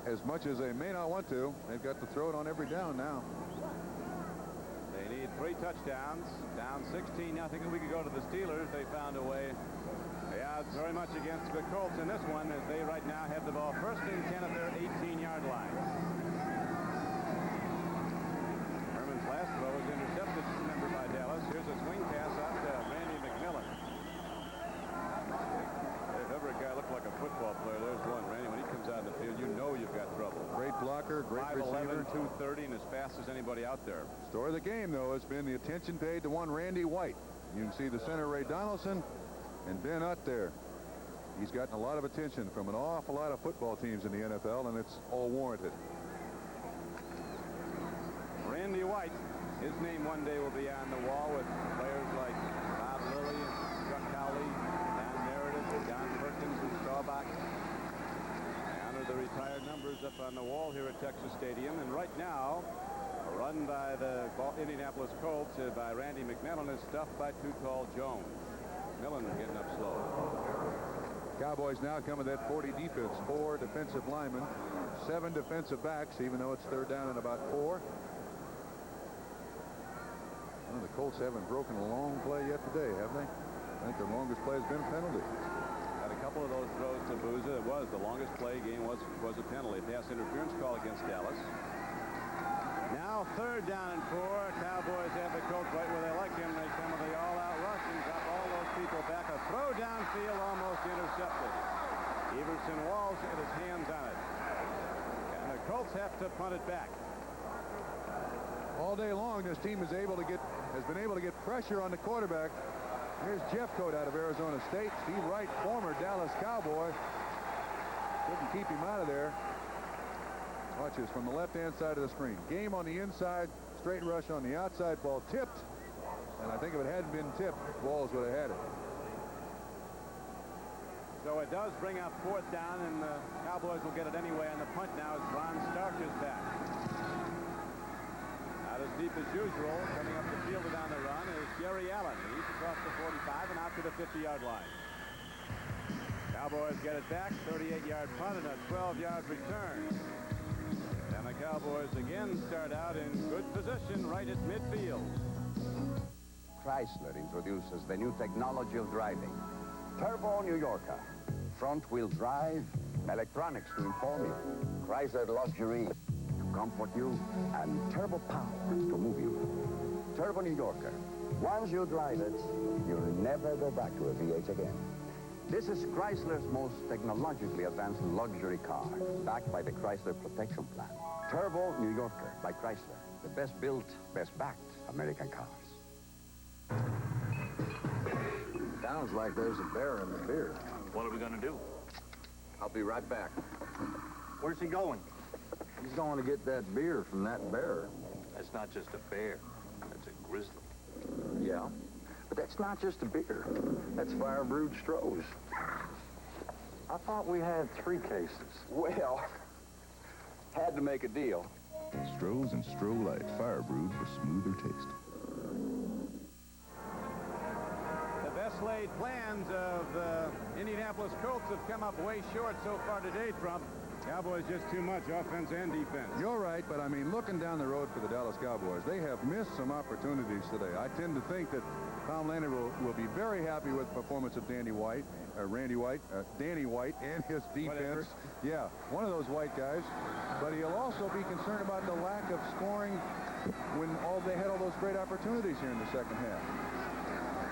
[SPEAKER 2] As much as they may not want to, they've got to throw it on every down now.
[SPEAKER 1] They need 3 touchdowns. Down 16-0. We could go to the Steelers. They found a way. The odds very much against the Colts in this one, as they right now have the ball 1st and 10 at their 18-yard line. Herman's last throw was intercepted, remember, by Dallas. Here's a swing pass out to Randy McMillan. If ever a guy looked like a football player, there's one. Randy, when he comes out in the field, you know you've got trouble.
[SPEAKER 2] Great blocker, great
[SPEAKER 1] 5'11",
[SPEAKER 2] receiver.
[SPEAKER 1] 230, and as fast as anybody out there.
[SPEAKER 2] Story of the game, though, has been the attention paid to one Randy White. You can see the center, Ray Donaldson, and Ben Utt there. He's gotten a lot of attention from an awful lot of football teams in the NFL, and it's all warranted.
[SPEAKER 1] Randy White, his name one day will be on the wall with players like Bob Lilly and Chuck Cowley, Don Meredith, Don Perkins, and Staubach. They honor the retired numbers up on the wall here at Texas Stadium. And right now, a run by the Indianapolis Colts by Randy McMillan is stuffed by Too Tall Jones. McMillan getting up slow.
[SPEAKER 2] Cowboys now come with that 40 defense. 4 defensive linemen, 7 defensive backs, even though it's 3rd down and about 4. Well, the Colts haven't broken a long play yet today, have they? I think their longest play has been a penalty.
[SPEAKER 1] Had a couple of those throws to Booza. It was the longest play game was a penalty. Pass interference call against Dallas. Now 3rd down and 4. Cowboys have the Colts right where they like him. They come with the all-out rush and drop all those people back. A throw downfield almost intercepted. Everson Walls had his hands on it. And the Colts have to punt it back.
[SPEAKER 2] All day long, this team has been able to get pressure on the quarterback. Here's Jeffcoat out of Arizona State. Steve Wright, former Dallas Cowboy, couldn't keep him out of there. Watch this from the left-hand side of the screen. Game on the inside, straight rush on the outside, ball tipped. And I think if it hadn't been tipped, Walls would have had it.
[SPEAKER 1] So it does bring up 4th down, and the Cowboys will get it anyway on the punt now as Ron Stark is back. Not as deep as usual. Coming up the field down the run is Jerry Allen. He's across the 45 and out to the 50-yard line. Cowboys get it back, 38-yard punt and a 12-yard return. And the Cowboys again start out in good position right at midfield.
[SPEAKER 18] Chrysler introduces the new technology of driving. Turbo New Yorker. Front-wheel drive, electronics to inform you. Chrysler luxury to comfort you, and turbo power to move you. Turbo New Yorker. Once you drive it, you'll never go back to a V8 again. This is Chrysler's most technologically advanced luxury car, backed by the Chrysler Protection Plan. Turbo New Yorker by Chrysler. The best built, best backed American cars.
[SPEAKER 2] Sounds like there's a bear in the beer.
[SPEAKER 12] What are we going to do?
[SPEAKER 2] I'll be right back.
[SPEAKER 12] Where's he going?
[SPEAKER 2] He's going to get that beer from that bear.
[SPEAKER 12] That's not just a bear. That's a grizzly.
[SPEAKER 2] Yeah, but that's not just a beer. That's fire-brewed Stroh's.
[SPEAKER 12] I thought we had 3 cases.
[SPEAKER 18] Well, had to make a deal.
[SPEAKER 9] Stroh's and Stroh Light, fire-brewed for smoother taste.
[SPEAKER 1] The best laid plans of the Indianapolis Colts have come up way short so far today, Trump. Cowboys just too much offense and defense.
[SPEAKER 2] You're right, but I mean, looking down the road for the Dallas Cowboys, they have missed some opportunities today. I tend to think that Tom Landry will be very happy with the performance of Danny White, Randy White, Danny White, and his defense. Whatever. Yeah, one of those white guys. But he'll also be concerned about the lack of scoring when they had all those great opportunities here in the second half.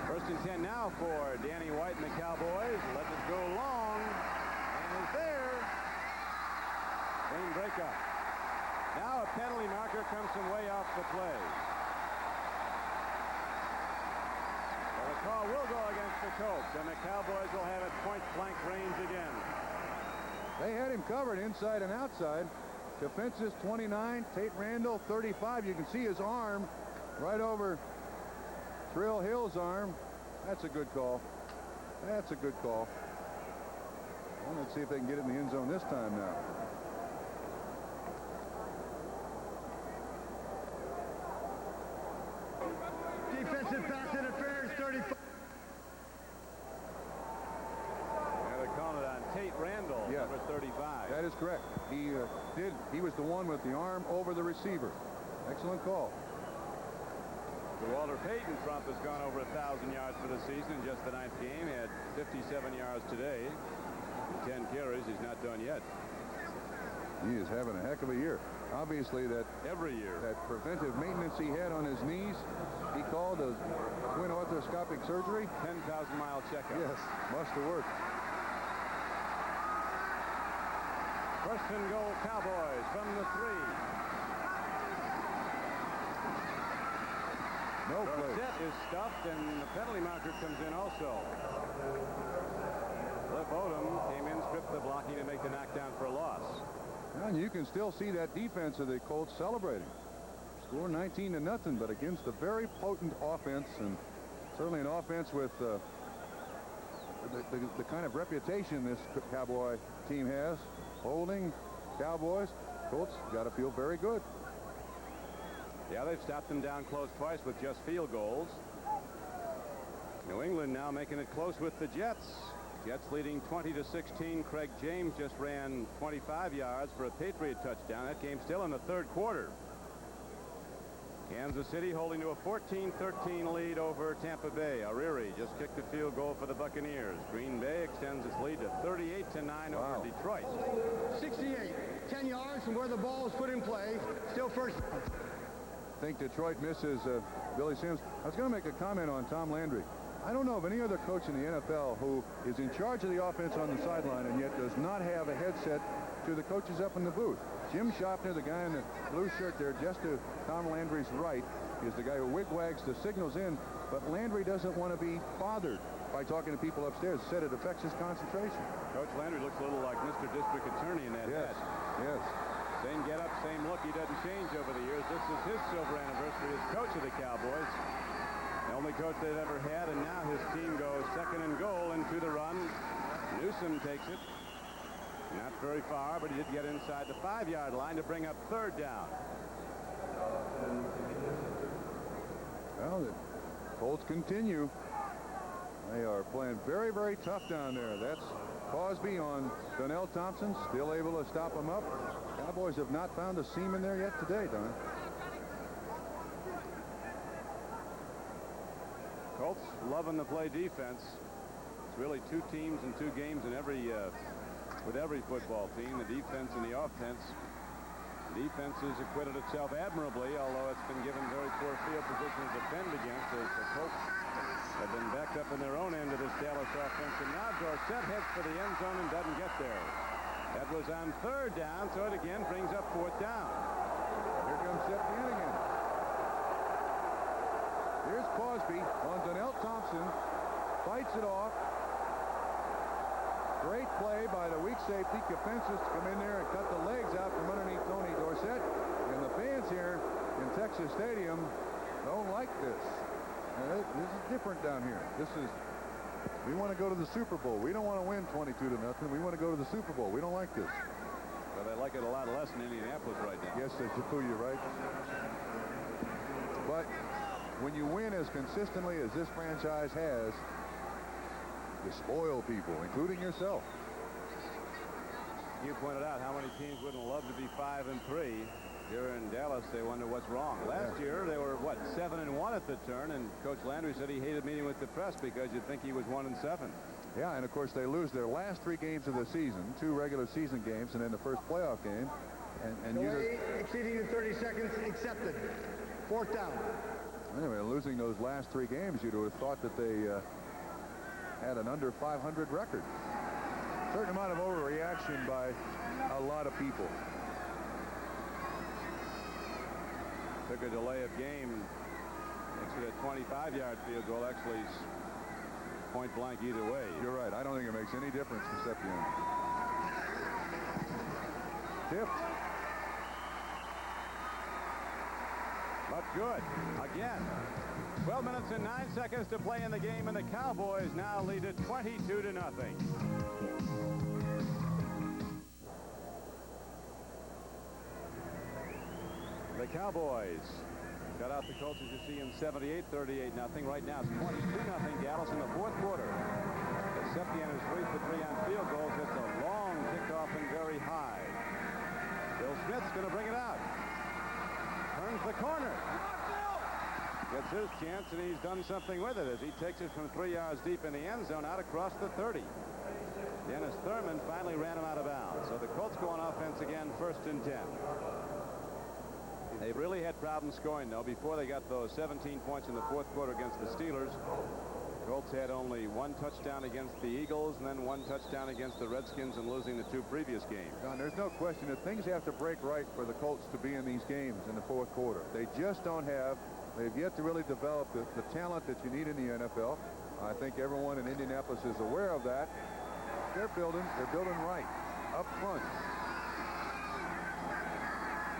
[SPEAKER 1] 1st and 10 now for Danny White and the Cowboys. Let it go long. And it's there. Clean breakup. Now a penalty marker comes from way off the play. Well, the call will go against the Colts, and the Cowboys will have it point-blank range again.
[SPEAKER 2] They had him covered inside and outside. Defenses 29, Tate Randall 35. You can see his arm right over Raul Hill's arm. That's a good call. That's a good call. Well, let's see if they can get it in the end zone this time now.
[SPEAKER 11] Defensive pass interference, 35.
[SPEAKER 1] And they're calling it on Tate Randall,
[SPEAKER 2] Yeah.
[SPEAKER 1] number 35.
[SPEAKER 2] That is correct. He was the one with the arm over the receiver. Excellent call.
[SPEAKER 1] The Walter Payton Trump has gone over 1,000 yards for the season in just the 9th game. He had 57 yards today. 10 carries. He's not done yet.
[SPEAKER 2] He is having a heck of a year. Obviously, that
[SPEAKER 1] every year,
[SPEAKER 2] that preventive maintenance he had on his knees, he called a twin arthroscopic surgery.
[SPEAKER 1] 10,000-mile checkup.
[SPEAKER 2] Yes, must have worked.
[SPEAKER 1] First and goal, Cowboys from the 3.
[SPEAKER 2] No play.
[SPEAKER 1] Set is stuffed, and the penalty marker comes in also. Cliff Odom came in, stripped the blocking to make the knockdown for a loss.
[SPEAKER 2] And you can still see that defense of the Colts celebrating. Score 19-0, but against a very potent offense, and certainly an offense with the kind of reputation this Cowboy team has. Holding Cowboys, Colts got to feel very good.
[SPEAKER 1] Yeah, they've stopped them down close twice with just field goals. New England now making it close with the Jets. Jets leading 20-16. Craig James just ran 25 yards for a Patriot touchdown. That game's still in the 3rd quarter. Kansas City holding to a 14-13 lead over Tampa Bay. Ariri just kicked a field goal for the Buccaneers. Green Bay extends its lead to 38-9 over Detroit.
[SPEAKER 11] 68, 10 yards from where the ball was put in play. Still first.
[SPEAKER 2] I think Detroit misses Billy Sims. I was going to make a comment on Tom Landry. I don't know of any other coach in the NFL who is in charge of the offense on the sideline and yet does not have a headset to the coaches up in the booth. Jim Shopner, the guy in the blue shirt there just to Tom Landry's right, is the guy who wigwags the signals in, but Landry doesn't want to be bothered by talking to people upstairs. Said it affects his concentration.
[SPEAKER 1] Coach Landry looks a little like Mr. District Attorney in that hat.
[SPEAKER 2] Yes.
[SPEAKER 1] Same get up, same look. He doesn't change over the years. This is his silver anniversary as coach of the Cowboys. The only coach they've ever had, and now his team goes 2nd and goal into the run. Newsom takes it. Not very far, but he did get inside the 5-yard line to bring up 3rd down.
[SPEAKER 2] Well, the Colts continue. They are playing very, very tough down there. That's Cosbie on Donnell Thompson, still able to stop him up. Cowboys have not found a seam in there yet today, Don.
[SPEAKER 1] Colts loving the play defense. It's really 2 teams and 2 games in with every football team, the defense and the offense. The defense has acquitted itself admirably, although it's been given very poor field position to defend against, as the Colts have been backed up in their own end of this Dallas offense. And now Dorsett heads for the end zone and doesn't get there. That was on 3rd down, so it again brings up 4th down.
[SPEAKER 2] Here comes Septien again. Here's Cosbie on Donnell Thompson. Fights it off. Great play by the weak safety, Kefensis, to come in there and cut the legs out from underneath Tony Dorsett. And the fans here in Texas Stadium don't like this. This is different down here. We want to go to the Super Bowl. We don't want to win 22-0. We want to go to the Super Bowl. We don't like this.
[SPEAKER 1] Well, they like it a lot less in Indianapolis right now.
[SPEAKER 2] Yes, they do, you're right. But when you win as consistently as this franchise has, you spoil people, including yourself.
[SPEAKER 1] You pointed out how many teams wouldn't love to be 5-3. Here in Dallas, they wonder what's wrong. Last year, they were, 7-1 at the turn, and Coach Landry said he hated meeting with the press because you'd think he was 1-7.
[SPEAKER 2] Yeah, and of course, they lose their last 3 games of the season, 2 regular season games, and then the first playoff game. And
[SPEAKER 11] exceeding the 30 seconds accepted. 4th down.
[SPEAKER 2] Anyway, losing those last 3 games, you'd have thought that they had an under 500 record. Certain amount of overreaction by a lot of people.
[SPEAKER 1] Took a delay of game. Makes it a 25-yard field goal. Actually, point blank either way.
[SPEAKER 2] You're right. I don't think it makes any difference for Septien. Tipped.
[SPEAKER 1] Good. Again. 12 minutes and 9 seconds to play in the game, and the Cowboys now lead it 22-0. The Cowboys got out the Colts, as you see, in 78, 38-0. Right now it's 22-0 Dallas in the fourth quarter. Septien is 3 for 3 on field goals. It's a long kickoff and very high. Bill Smith's going to bring it out. Turns the corner. Gets his chance, and he's done something with it as he takes it from 3 yards deep in the end zone out across the 30. Dennis Thurman finally ran him out of bounds. So the Colts go on offense again, 1st and 10. They've really had problems scoring, though, before they got those 17 points in the fourth quarter against the Steelers. The Colts had only 1 touchdown against the Eagles and then 1 touchdown against the Redskins and losing the 2 previous games.
[SPEAKER 2] John, there's no question that things have to break right for the Colts to be in these games in the fourth quarter. They just don't have. They've yet to really develop the talent that you need in the NFL. I think everyone in Indianapolis is aware of that. They're building right up front.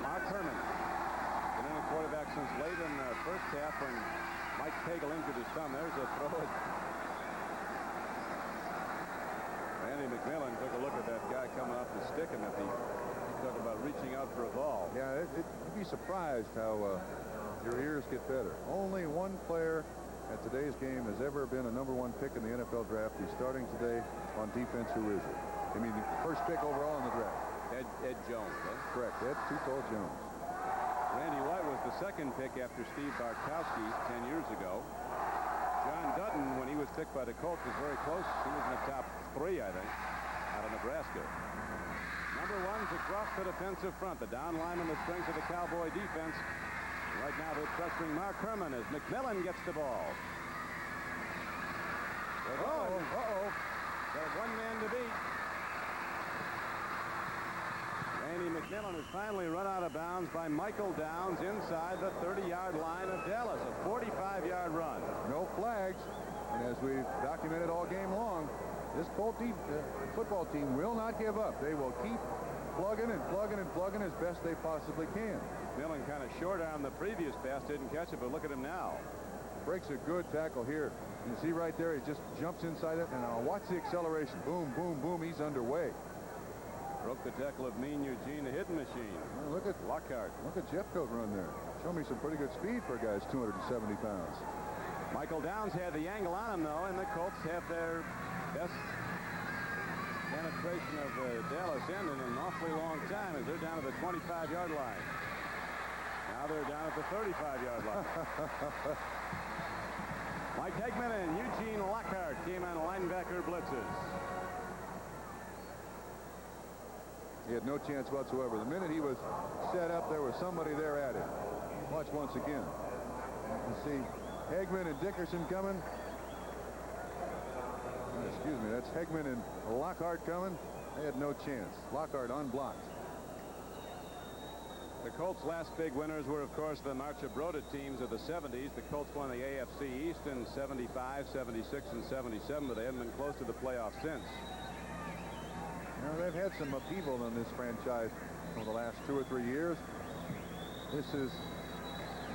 [SPEAKER 1] Mark Herman, been in the quarterback since late in the first half when Mike Cagle injured his thumb. There's a throw. Randy McMillan took a look at that guy coming off the stick, and if he talked about reaching out for a ball.
[SPEAKER 2] Yeah, you'd be surprised how your ears get better. Only one player at today's game has ever been a #1 pick in the NFL draft. He's starting today on defense. Who is it? I mean, the first pick overall in the draft.
[SPEAKER 1] Ed Jones. Huh?
[SPEAKER 2] Correct. Ed Too Tall Jones.
[SPEAKER 1] Randy White was the second pick after Steve Bartkowski 10 years ago. John Dutton, when he was picked by the Colts, was very close. He was in the top 3, I think, out of Nebraska. Number 1's across the defensive front. The down lineman, the strength of the Cowboy defense. Right now they're pressuring Mark Herman as McMillan gets the ball. Got 1 man to beat. Randy McMillan is finally run out of bounds by Michael Downs inside the 30-yard line of Dallas. A 45-yard run.
[SPEAKER 2] No flags. And as we've documented all game long, this Colt football team will not give up. They will keep plugging and plugging and plugging as best they possibly can.
[SPEAKER 1] McMillan kind of short-armed the previous pass, didn't catch it, but look at him now.
[SPEAKER 2] Breaks a good tackle here. You see right there, he just jumps inside it, and now watch the acceleration. Boom, boom, boom, he's underway.
[SPEAKER 1] Broke the tackle of Mean Eugene, the hidden machine.
[SPEAKER 2] Well, look at
[SPEAKER 1] Lockhart.
[SPEAKER 2] Look at Jeffcoat run there. Show me some pretty good speed for a guy who's 270 pounds.
[SPEAKER 1] Michael Downs had the angle on him, though, and the Colts have their best penetration of the Dallas end in an awfully long time as they're down at the 25-yard line. Now they're down at the 35-yard line. Mike Hegman and Eugene Lockhart came on linebacker blitzes.
[SPEAKER 2] He had no chance whatsoever. The minute he was set up, there was somebody there at him. Watch once again. You see Hegman and Dickerson coming. Excuse me, that's Hegman and Lockhart coming. They had no chance. Lockhart unblocked.
[SPEAKER 1] The Colts' last big winners were, of course, the Marcha-Broda teams of the 70s. The Colts won the AFC East in 75, 76, and 77, but they haven't been close to the playoffs since.
[SPEAKER 2] You know, they've had some upheaval in this franchise over the last 2 or 3 years. This is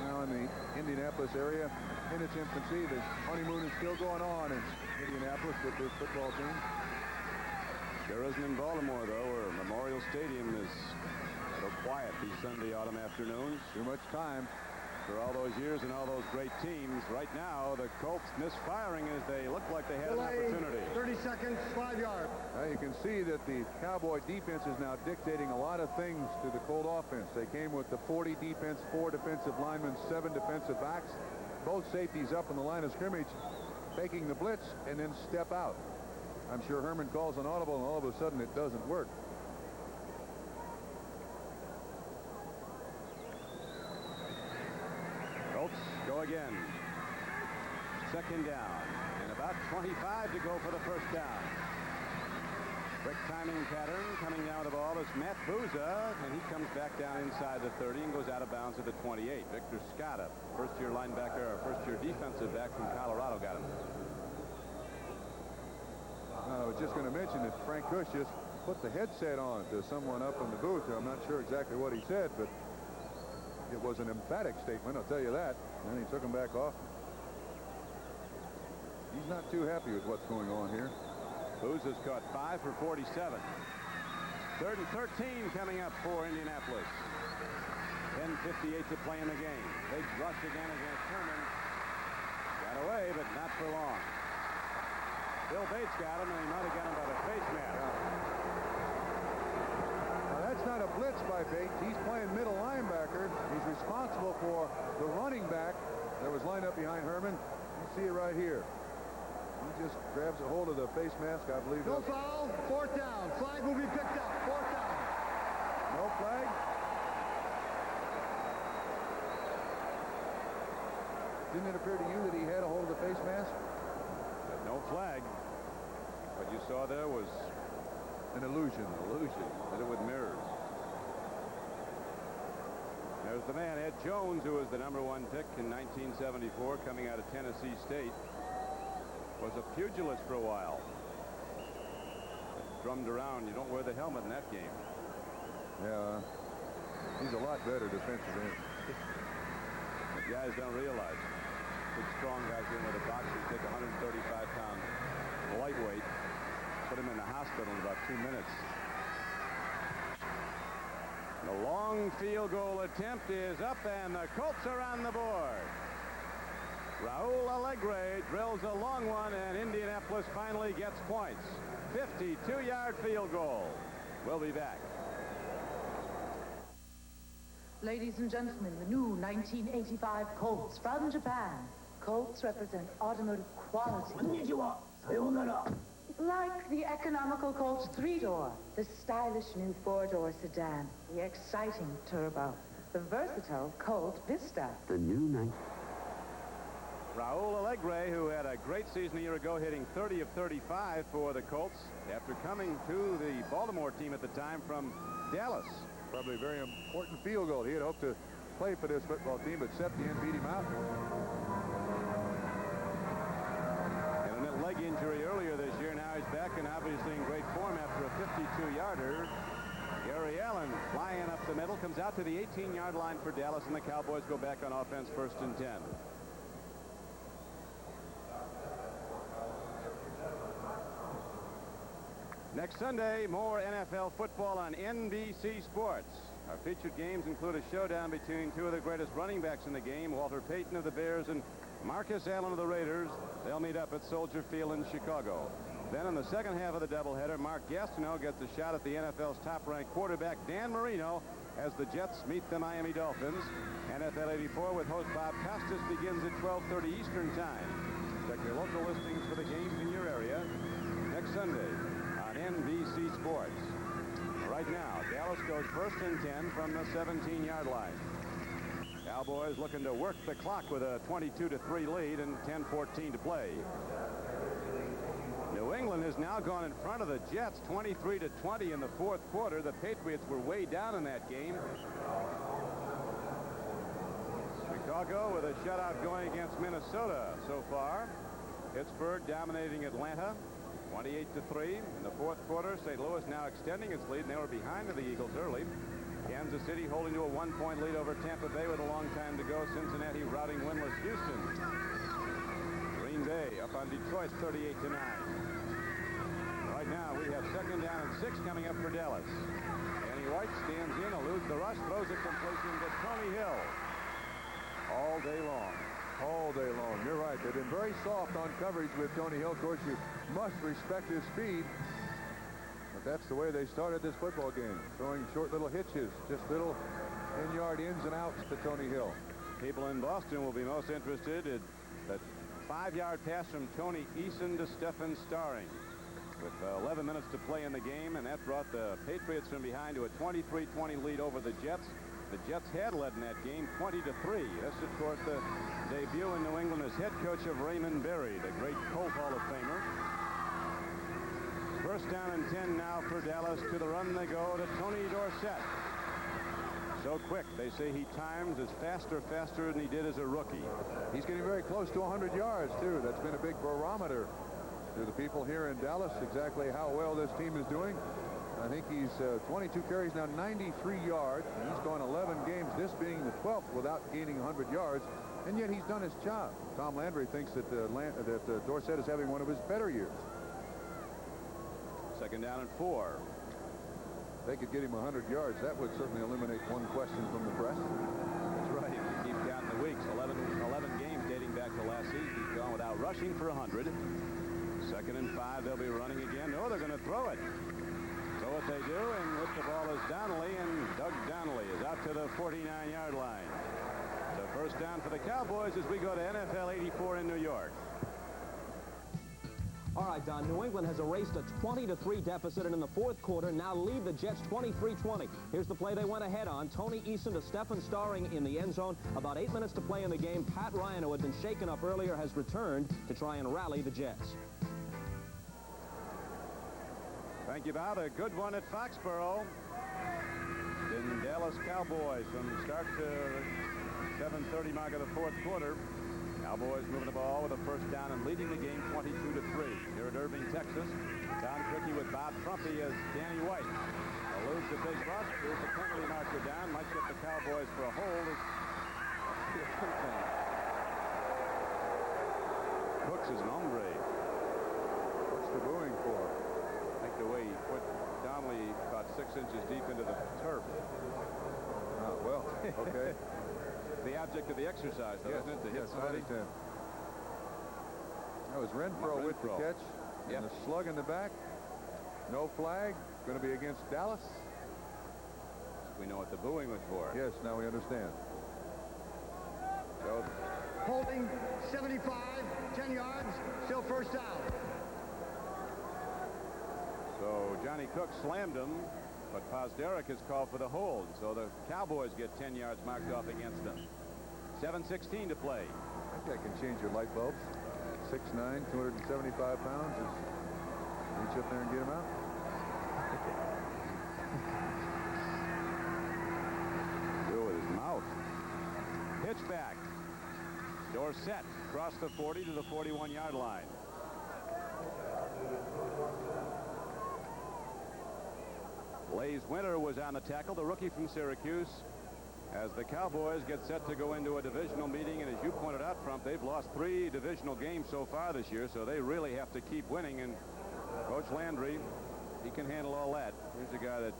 [SPEAKER 2] now in the Indianapolis area in its infancy. The honeymoon is still going on in Indianapolis with this football team.
[SPEAKER 1] Sure isn't in Baltimore, though, where Memorial Stadium is so quiet these Sunday autumn afternoons.
[SPEAKER 2] Too much time.
[SPEAKER 1] For all those years and all those great teams, right now the Colts misfiring as they look like they had an opportunity.
[SPEAKER 11] 30 seconds, 5 yards.
[SPEAKER 2] Now you can see that the Cowboy defense is now dictating a lot of things to the Colt offense. They came with the 40 defense, 4 defensive linemen, 7 defensive backs, both safeties up in the line of scrimmage, faking the blitz and then step out. I'm sure Herman calls an audible, and all of a sudden it doesn't work.
[SPEAKER 1] Colts go again. Second down, and about 25 to go for the first down. Quick timing pattern coming down the ball is Matt Bouza, and he comes back down inside the 30 and goes out of bounds at the 28. Victor Scotta, first-year linebacker, or first-year defensive back from Colorado, got him.
[SPEAKER 2] I was just going to mention that Frank Bush just put the headset on to someone up in the booth. I'm not sure exactly what he said, but it was an emphatic statement, I'll tell you that. And he took him back off. He's not too happy with what's going on here.
[SPEAKER 1] Booz has caught 5 for 47. 3rd and 13 coming up for Indianapolis. 10:58 to play in the game. Big rush again against Herman. Got away, but not for long. Bill Bates got him, and he might have got him by the face mask.
[SPEAKER 2] Now, that's not a blitz by Bates. He's playing middle linebacker. He's responsible for the running back that was lined up behind Herman. You see it right here. He just grabs a hold of the face mask, I believe.
[SPEAKER 11] No foul, 4th down. Flag will be picked up, 4th down.
[SPEAKER 2] No flag. Didn't it appear to you that he had a hold of the face mask?
[SPEAKER 1] No flag. What you saw there was
[SPEAKER 2] an illusion.
[SPEAKER 1] Did it with mirrors. There's the man, Ed Jones, who was the #1 pick in 1974, coming out of Tennessee State. Was a pugilist for a while. Drummed around. You don't wear the helmet in that game.
[SPEAKER 2] Yeah. He's a lot better defensive end.
[SPEAKER 1] The guys don't realize. Big, strong guys in with a boxer take 135-pound lightweight. Put him in the hospital in about 2 minutes. The long field goal attempt is up, and the Colts are on the board. Raul Allegre drills a long one, and Indianapolis finally gets points. 52-yard field goal. We'll be back.
[SPEAKER 19] Ladies and gentlemen, the new 1985 Colts from Japan. Colts represent automotive quality. Like the economical Colts 3-door, the stylish new 4-door sedan, the exciting turbo, the versatile Colt Vista.
[SPEAKER 18] The new
[SPEAKER 1] Raul Allegre, who had a great season a year ago, hitting 30 of 35 for the Colts after coming to the Baltimore team at the time from Dallas.
[SPEAKER 2] Probably a very important field goal. He had hoped to play for this football team, but Septien beat him out.
[SPEAKER 1] And a leg injury earlier this year. Now he's back and obviously in great form after a 52-yarder. Gary Allen flying up the middle, comes out to the 18-yard line for Dallas, and the Cowboys go back on offense, 1st and 10. Next Sunday, more NFL football on NBC Sports. Our featured games include a showdown between 2 of the greatest running backs in the game, Walter Payton of the Bears and Marcus Allen of the Raiders. They'll meet up at Soldier Field in Chicago. Then in the second half of the doubleheader, Mark Gastineau gets a shot at the NFL's top-ranked quarterback, Dan Marino, as the Jets meet the Miami Dolphins. NFL 84 with host Bob Costas begins at 12:30 Eastern Time. Check your local listings for the games in your area next Sunday on NBC Sports. Right now, Dallas goes 1st and 10 from the 17-yard line. Cowboys looking to work the clock with a 22-3 lead and 10:14 to play. New England has now gone in front of the Jets 23-20 in the 4th quarter. The Patriots were way down in that game. Chicago with a shutout going against Minnesota so far. Pittsburgh dominating Atlanta 28-3 in the 4th quarter. St. Louis now extending its lead, and they were behind the Eagles early. Kansas City holding to a 1-point lead over Tampa Bay with a long time to go. Cincinnati routing winless Houston. Green Bay up on Detroit 38-9. Right now we have 2nd down and 6 coming up for Dallas. Danny White stands in, eludes the rush, throws a completion to Tony Hill. All day long.
[SPEAKER 2] All day long. You're right. They've been very soft on coverage with Tony Hill. Of course, you must respect his speed. But that's the way they started this football game. Throwing short little hitches, just little 10-yard ins and outs to Tony Hill.
[SPEAKER 1] People in Boston will be most interested in that 5-yard pass from Tony Eason to Stephen Starring. With 11 minutes to play in the game, and that brought the Patriots from behind to a 23-20 lead over the Jets. The Jets had led in that game 20-3. This, of course, the debut in New England as head coach of Raymond Berry, the great Colt Hall of Famer. 1st down and 10 now for Dallas. To the run they go to Tony Dorsett. So quick, they say he times as faster than he did as a rookie.
[SPEAKER 2] He's getting very close to 100 yards, too. That's been a big barometer to the people here in Dallas, exactly how well this team is doing. I think he's 22 carries now, 93 yards. And he's gone 11 games, this being the 12th without gaining 100 yards. And yet he's done his job. Tom Landry thinks that Dorsett is having one of his better years.
[SPEAKER 1] Second down and 4.
[SPEAKER 2] If they could get him 100 yards, that would certainly eliminate one question from the press.
[SPEAKER 1] That's right. If you keep counting the weeks, 11 games dating back to last season. He's gone without rushing for 100. Second and 5, they'll be running again. No, they're going to throw it. So what they do, and with the ball is Donnelly, and Doug Donnelly is out to the 49-yard line. So first down for the Cowboys as we go to NFL 84 in New York.
[SPEAKER 20] All right, Don, New England has erased a 20-3 deficit and in the fourth quarter now lead the Jets 23-20. Here's the play they went ahead on. Tony Eason to Stephen Starring in the end zone. About 8 minutes to play in the game. Pat Ryan, who had been shaken up earlier, has returned to try and rally the Jets.
[SPEAKER 1] Thank you, Bob. A good one at Foxborough. In Dallas Cowboys from start to 7:30 mark of the fourth quarter. Cowboys moving the ball with a first down and leading the game 22-3. Here at Irving, Texas. Don Criqui with Bob Trumpy as Danny White eludes the big rush. Here's the penalty marker down. Might get the Cowboys for a hold. Cooks is an hombre.
[SPEAKER 2] What's the booing for?
[SPEAKER 1] I like the way he put Donnelly about 6 inches deep into the turf.
[SPEAKER 2] Oh, well, okay.
[SPEAKER 1] The object of the exercise, though,
[SPEAKER 2] yes,
[SPEAKER 1] isn't it? To hit
[SPEAKER 2] yes,
[SPEAKER 1] somebody.
[SPEAKER 2] That was Renfro with the catch.
[SPEAKER 1] Yep.
[SPEAKER 2] And the slug in the back. No flag. Going to be against Dallas.
[SPEAKER 1] We know what the booing was for.
[SPEAKER 2] Yes, now we understand.
[SPEAKER 1] So
[SPEAKER 11] Holding 75, 10 yards, still first down.
[SPEAKER 1] So Johnny Cook slammed him, but Posderick is called for the hold. So the Cowboys get 10 yards marked off against them. 7:16 to play.
[SPEAKER 2] I think I can change your light bulbs. 6'9", 275 pounds. Reach up there and get him out.
[SPEAKER 1] Do it with his mouth. Pitch back. Dorsett across the 40 to the 41-yard line. Blaze Winter was on the tackle, the rookie from Syracuse, as the Cowboys get set to go into a divisional meeting. And as you pointed out, Trump, they've lost 3 divisional games so far this year, so they really have to keep winning. And Coach Landry, he can handle all that. Here's a guy that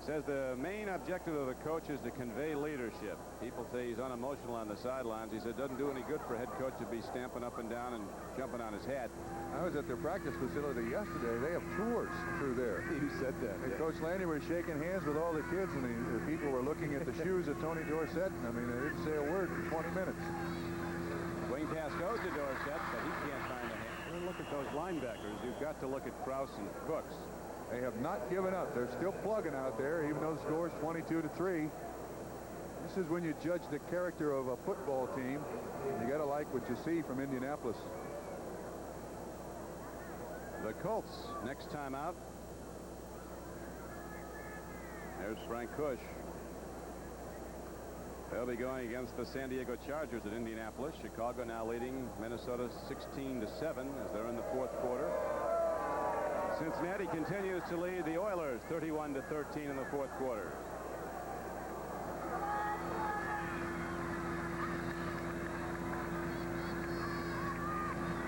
[SPEAKER 1] says the main objective of the coach is to convey leadership. People say he's unemotional on the sidelines. He said it doesn't do any good for a head coach to be stamping up and down and jumping on his hat.
[SPEAKER 2] I was at their practice facility yesterday. They have tours through there.
[SPEAKER 1] You said that.
[SPEAKER 2] And Coach Landry was shaking hands with all the kids, and the people were looking at the shoes of Tony Dorsett. I mean, they didn't say a word for 20 minutes.
[SPEAKER 1] Swing pass goes to Dorsett, but he can't find a hand. Look at those linebackers. You've got to look at Krause and Cooks.
[SPEAKER 2] They have not given up. They're still plugging out there, even though the score is 22-3. This is when you judge the character of a football team. You got to like what you see from Indianapolis.
[SPEAKER 1] The Colts next time out. There's Frank Kush. They'll be going against the San Diego Chargers at Indianapolis. Chicago now leading Minnesota 16-7 as they're in the fourth quarter. Cincinnati continues to lead the Oilers 31-13 in the fourth quarter.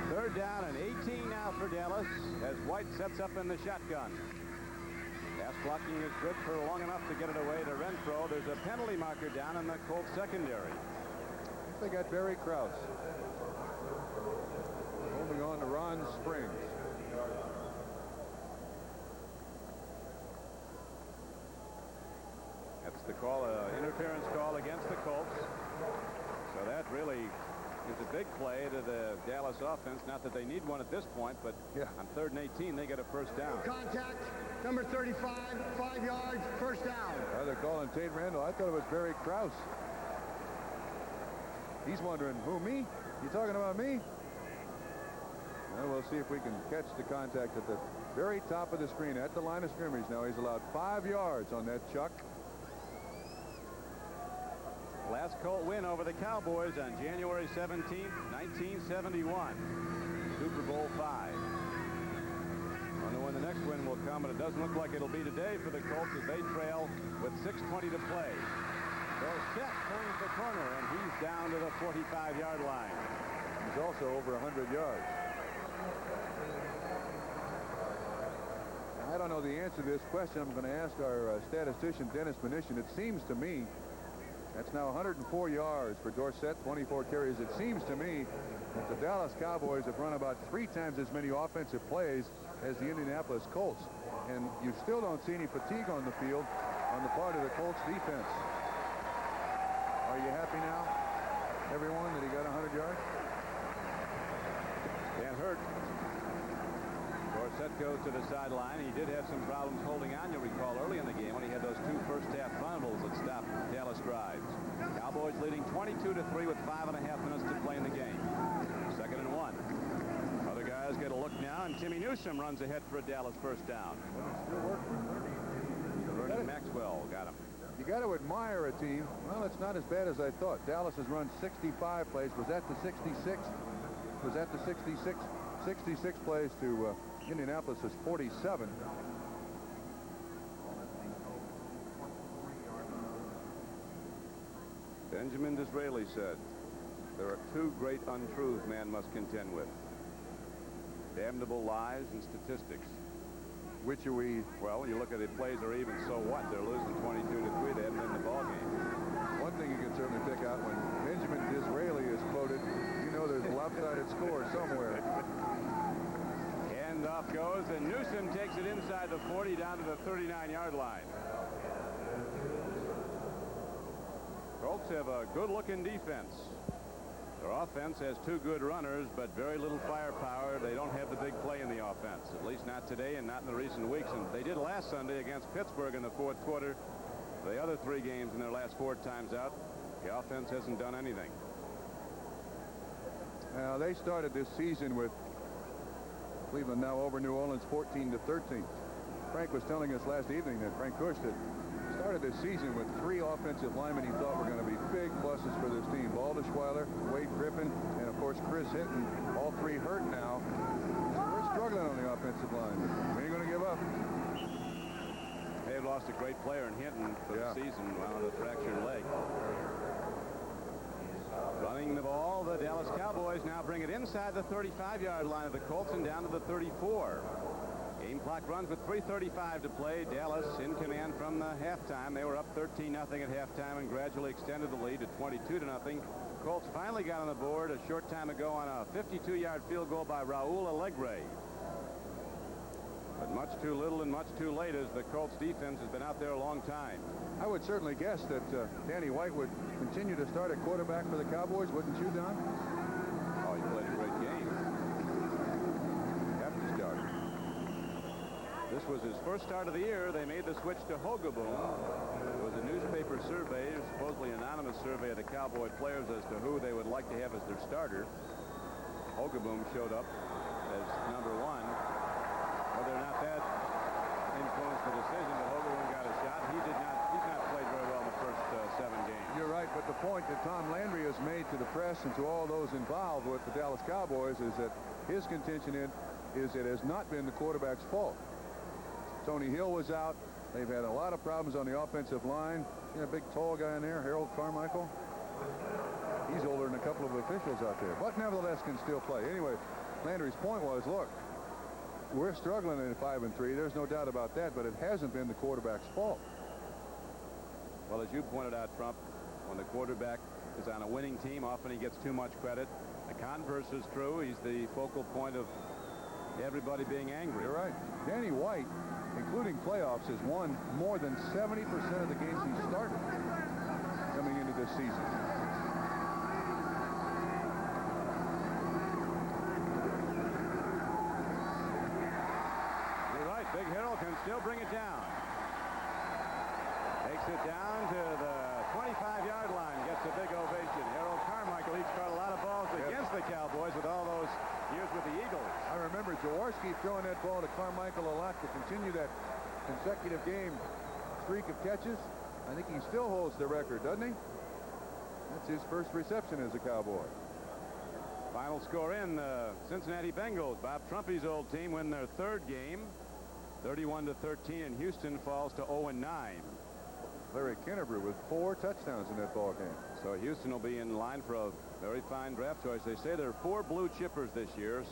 [SPEAKER 1] Third down and 18 now for Dallas as White sets up in the shotgun. Pass blocking is good for long enough to get it away to Renfro. There's a penalty marker down in the Colts secondary.
[SPEAKER 2] They got Barry Krause. Holding on to Ron Springs.
[SPEAKER 1] That's the call, interference call against the Colts. So that really is a big play to the Dallas offense. Not that they need one at this point, but on 3rd and 18, they get a first down.
[SPEAKER 11] Contact, number 35, 5 yards, first down.
[SPEAKER 2] They're calling Tate Randall. I thought it was Barry Krause. He's wondering, who, me? You talking about me? Well, we'll see if we can catch the contact at the very top of the screen at the line of scrimmage. Now he's allowed 5 yards on that chuck.
[SPEAKER 1] Last Colt win over the Cowboys on January 17th, 1971. Super Bowl V. I wonder when the next win will come. come, but it doesn't look like it'll be today for the Colts as they trail with 6:20 to play. Dorsett turns the corner, and he's down to the 45-yard line.
[SPEAKER 2] He's also over 100 yards. I don't know the answer to this question. I'm going to ask our statistician, Dennis Mnuchin. It seems to me that's now 104 yards for Dorsett, 24 carries. It seems to me that the Dallas Cowboys have run about 3 times as many offensive plays as the Indianapolis Colts. And you still don't see any fatigue on the field on the part of the Colts defense. Are you happy now, everyone, that he got 100 yards?
[SPEAKER 1] Can't hurt. Dorsett goes to the sideline. He did have some problems holding on, you'll recall, early in the game when he had those 2 first-half fumbles that stopped Dallas drives. Cowboys leading 22-3 with 5.5 minutes to play in the game. 2nd and 1. Other guys get a look now, and Timmy Newsome runs ahead for a Dallas first down. Vernon Maxwell got him.
[SPEAKER 2] You got to admire a team. Well, it's not as bad as I thought. Dallas has run 65 plays. Was that the 66? Was that the 66? 66 plays to Indianapolis is 47.
[SPEAKER 1] Benjamin Disraeli said, there are 2 great untruths man must contend with. Damnable lies and statistics.
[SPEAKER 2] Which are we?
[SPEAKER 1] Well, you look at the plays are even, so what? They're losing 22-3. They haven't been in the ball game.
[SPEAKER 2] One thing you can certainly pick out when Benjamin Disraeli is quoted, you know there's a lopsided score somewhere.
[SPEAKER 1] Handoff goes, and Newsome takes it inside the 40 down to the 39-yard line. Colts have a good-looking defense. Their offense has 2 good runners, but very little firepower. They don't have the big play in the offense, at least not today and not in the recent weeks. And they did last Sunday against Pittsburgh in the 4th quarter. The other 3 games in their last 4 times out, the offense hasn't done anything.
[SPEAKER 2] Now, they started this season with Cleveland now over New Orleans 14-13. Frank was telling us last evening that Frank Kush had started this season with 3 offensive linemen he thought were going to be big pluses for this team. Balderschweiler, Wade Griffin, and of course Chris Hinton. All 3 hurt now. So we're struggling on the offensive line. We ain't going to give up.
[SPEAKER 1] They've lost a great player in Hinton for the season with a fractured leg. Running the ball, the Dallas Cowboys now bring it inside the 35-yard line of the Colts and down to the 34. Game clock runs with 3:35 to play. Dallas in command from the halftime. They were up 13-0 at halftime and gradually extended the lead to 22-0. Colts finally got on the board a short time ago on a 52-yard field goal by Raul Allegre. But much too little and much too late, as the Colts defense has been out there a long time.
[SPEAKER 2] I would certainly guess that Danny White would continue to start at quarterback for the Cowboys, wouldn't you, Don?
[SPEAKER 1] Oh, he played a great game. Have to start. This was his first start of the year. They made the switch to Hogaboom. It was a newspaper survey, supposedly anonymous survey of the Cowboy players as to who they would like to have as their starter. Hogaboom showed up as number 1. Whether or not that influenced the decision, but Hogaboom got a shot. He's not played very well in the first 7 games.
[SPEAKER 2] You're right, but the point that Tom Landry has made to the press and to all those involved with the Dallas Cowboys is that his contention is it has not been the quarterback's fault. Tony Hill was out. They've had a lot of problems on the offensive line. You know, a big tall guy in there, Harold Carmichael. He's older than a couple of officials out there, but nevertheless can still play. Anyway, Landry's point was, look, we're struggling at 5-3. There's no doubt about that, but it hasn't been the quarterback's fault.
[SPEAKER 1] Well, as you pointed out, Trump, when the quarterback is on a winning team, often he gets too much credit. The converse is true. He's the focal point of everybody being angry.
[SPEAKER 2] You're right. Danny White, including playoffs, has won more than 70% of the games he started coming into this season.
[SPEAKER 1] You're right. Big Harold can still bring it down. Takes it down to the 25-yard line. Gets a big ovation. Harold Carmichael, he's caught a lot of balls against the Cowboys with all those years with the Eagles.
[SPEAKER 2] I remember Jaworski throwing that ball to Carmichael a lot to continue that consecutive game streak of catches. I think he still holds the record, doesn't he? That's his first reception as a Cowboy.
[SPEAKER 1] Final score in, the Cincinnati Bengals, Bob Trumpy's old team, win their 3rd game. 31-13, and Houston falls to 0-9.
[SPEAKER 2] Larry Kinnebrew with 4 touchdowns in that ball game.
[SPEAKER 1] So Houston will be in line for a very fine draft choice. They say there are 4 blue chippers this year,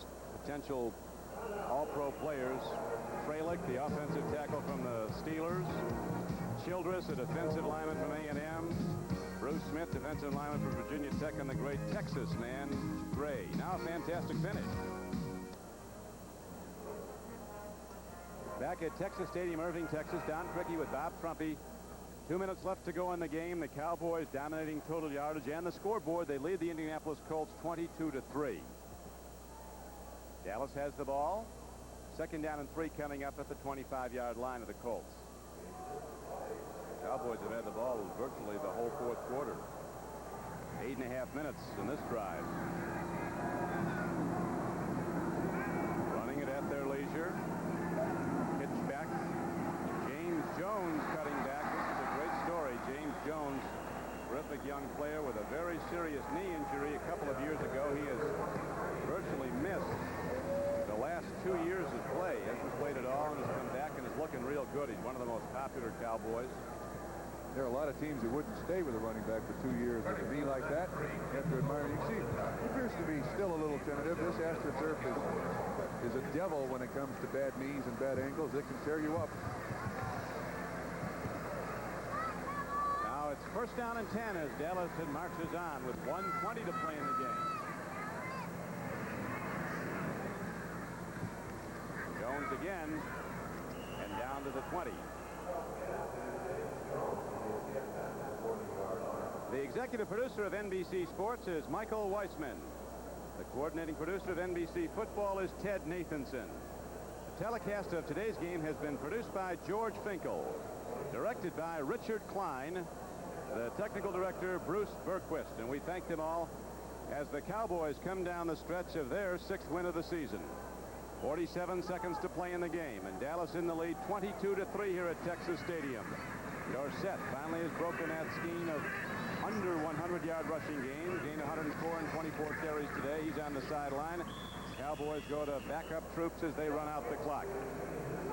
[SPEAKER 1] potential all-pro players. Fralick, the offensive tackle from the Steelers. Childress, a defensive lineman from A&M. Bruce Smith, defensive lineman from Virginia Tech, and the great Texas man, Gray. Now a fantastic finish. Back at Texas Stadium, Irving, Texas, Don Criqui with Bob Trumpy. 2 minutes left to go in the game. The Cowboys dominating total yardage and the scoreboard. They lead the Indianapolis Colts 22-3. Dallas has the ball. 2nd down and 3 coming up at the 25-yard line of the Colts. Cowboys have had the ball virtually the whole 4th quarter. 8.5 minutes in this drive. Running it at their leisure. Pitch back. James Jones cutting back. This is a great story. James Jones, terrific young player with a very serious knee injury a couple of years ago. He has virtually missed the last 2 years of play. Hasn't played at all and has come back and is looking real good. He's one of the most popular Cowboys.
[SPEAKER 2] There are a lot of teams that wouldn't stay with a running back for 2 years with a knee like that. You have to admire him. You see, he appears to be still a little tentative. This AstroTurf is a devil when it comes to bad knees and bad ankles. It can tear you up.
[SPEAKER 1] Now it's 1st down and 10 as Dallas marches on with 1:20 to play in the game. Jones again and down to the 20. The executive producer of NBC Sports is Michael Weissman. The coordinating producer of NBC Football is Ted Nathanson. The telecast of today's game has been produced by George Finkel, directed by Richard Klein, the technical director Bruce Berquist, and we thank them all as the Cowboys come down the stretch of their 6th win of the season. 47 seconds to play in the game, and Dallas in the lead 22-3 here at Texas Stadium. Dorsett finally has broken that skein of under 100-yard rushing games. Gained 104 and 24 carries today. He's on the sideline. Cowboys go to backup troops as they run out the clock.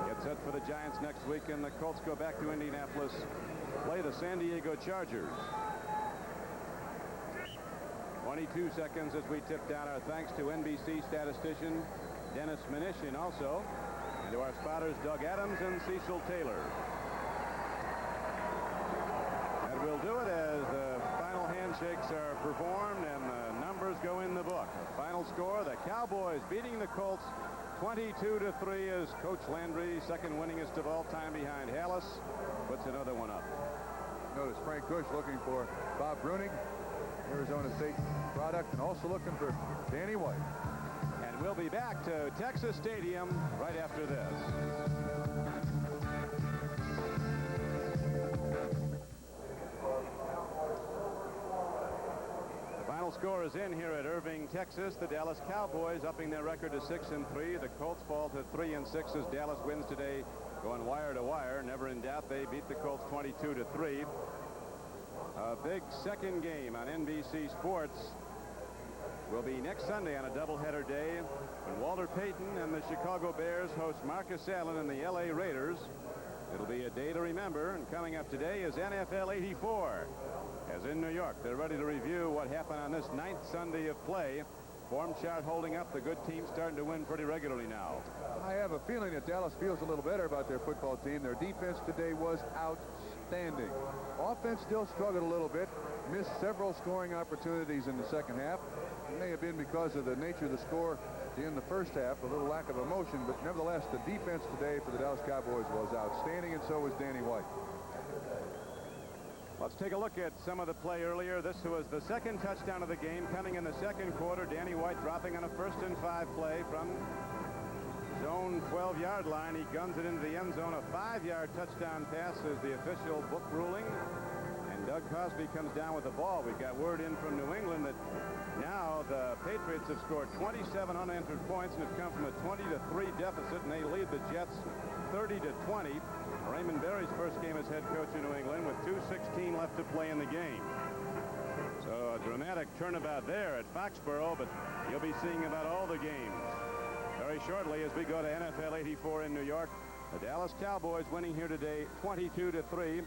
[SPEAKER 1] Get set for the Giants next week, and the Colts go back to Indianapolis, play the San Diego Chargers. 22 seconds as we tip down. Our thanks to NBC statistician Dennis Mnuchin also, and to our spotters Doug Adams and Cecil Taylor. And we'll do it as the final handshakes are performed and the numbers go in the book. The final score, the Cowboys beating the Colts 22-3 as Coach Landry, 2nd winningest of all time behind Hallis, puts another one up.
[SPEAKER 2] Notice Frank Kush looking for Bob Bruning, Arizona State product, and also looking for Danny White.
[SPEAKER 1] And we'll be back to Texas Stadium right after this. The final score is in here at Irving, Texas. The Dallas Cowboys upping their record to 6-3. The Colts fall to 3-6 as Dallas wins today, going wire to wire. Never in doubt, they beat the Colts 22-3. A big 2nd game on NBC Sports will be next Sunday on a doubleheader day when Walter Payton and the Chicago Bears host Marcus Allen and the LA Raiders. It'll be a day to remember, and coming up today is NFL 84. As in New York, they're ready to review what happened on this 9th Sunday of play. Form chart holding up. The good team's starting to win pretty regularly now.
[SPEAKER 2] I have a feeling that Dallas feels a little better about their football team. Their defense today was outstanding. Offense still struggled a little bit. Missed several scoring opportunities in the 2nd half. It may have been because of the nature of the score in the 1st half, a little lack of emotion, but nevertheless, the defense today for the Dallas Cowboys was outstanding, and so was Danny White.
[SPEAKER 1] Let's take a look at some of the play earlier. This was the 2nd touchdown of the game coming in the 2nd quarter. Danny White dropping on a 1st and 5 play from his own 12-yard line. He guns it into the end zone. A 5-yard touchdown pass is the official book ruling. And Doug Cosbie comes down with the ball. We've got word in from New England that now the Patriots have scored 27 unanswered points and have come from a 20-3 deficit, and they lead the Jets 30-20. Raymond Berry's first game as head coach in New England with 2:16 left to play in the game. So a dramatic turnabout there at Foxborough, but you'll be seeing about all the games very shortly as we go to NFL 84 in New York. The Dallas Cowboys winning here today 22-3.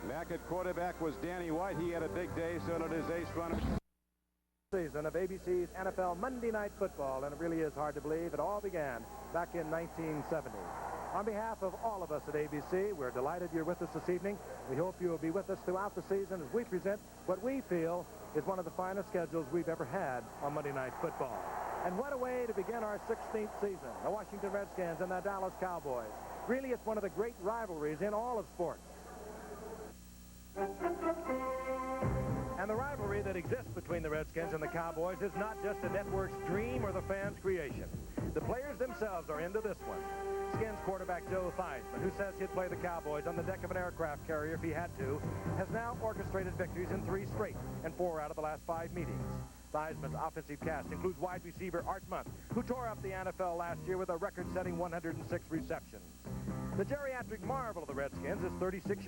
[SPEAKER 1] Back at quarterback was Danny White. He had a big day, so did his ace runner.
[SPEAKER 21] Season of ABC's NFL Monday Night Football, and it really is hard to believe it all began back in 1970. On behalf of all of us at ABC, we're delighted you're with us this evening. We hope you will be with us throughout the season as we present what we feel is one of the finest schedules we've ever had on Monday Night Football. And what a way to begin our 16th season, the Washington Redskins and the Dallas Cowboys. Really, it's one of the great rivalries in all of sports. And the rivalry that exists between the Redskins and the Cowboys is not just the network's dream or the fans' creation. The players themselves are into this one. Skins quarterback Joe Theismann, who says he'd play the Cowboys on the deck of an aircraft carrier if he had to, has now orchestrated victories in 3 straight and 4 out of the last 5 meetings. Theismann's offensive cast includes wide receiver Art Monk, who tore up the NFL last year with a record-setting 106 receptions. The geriatric marvel of the Redskins is 36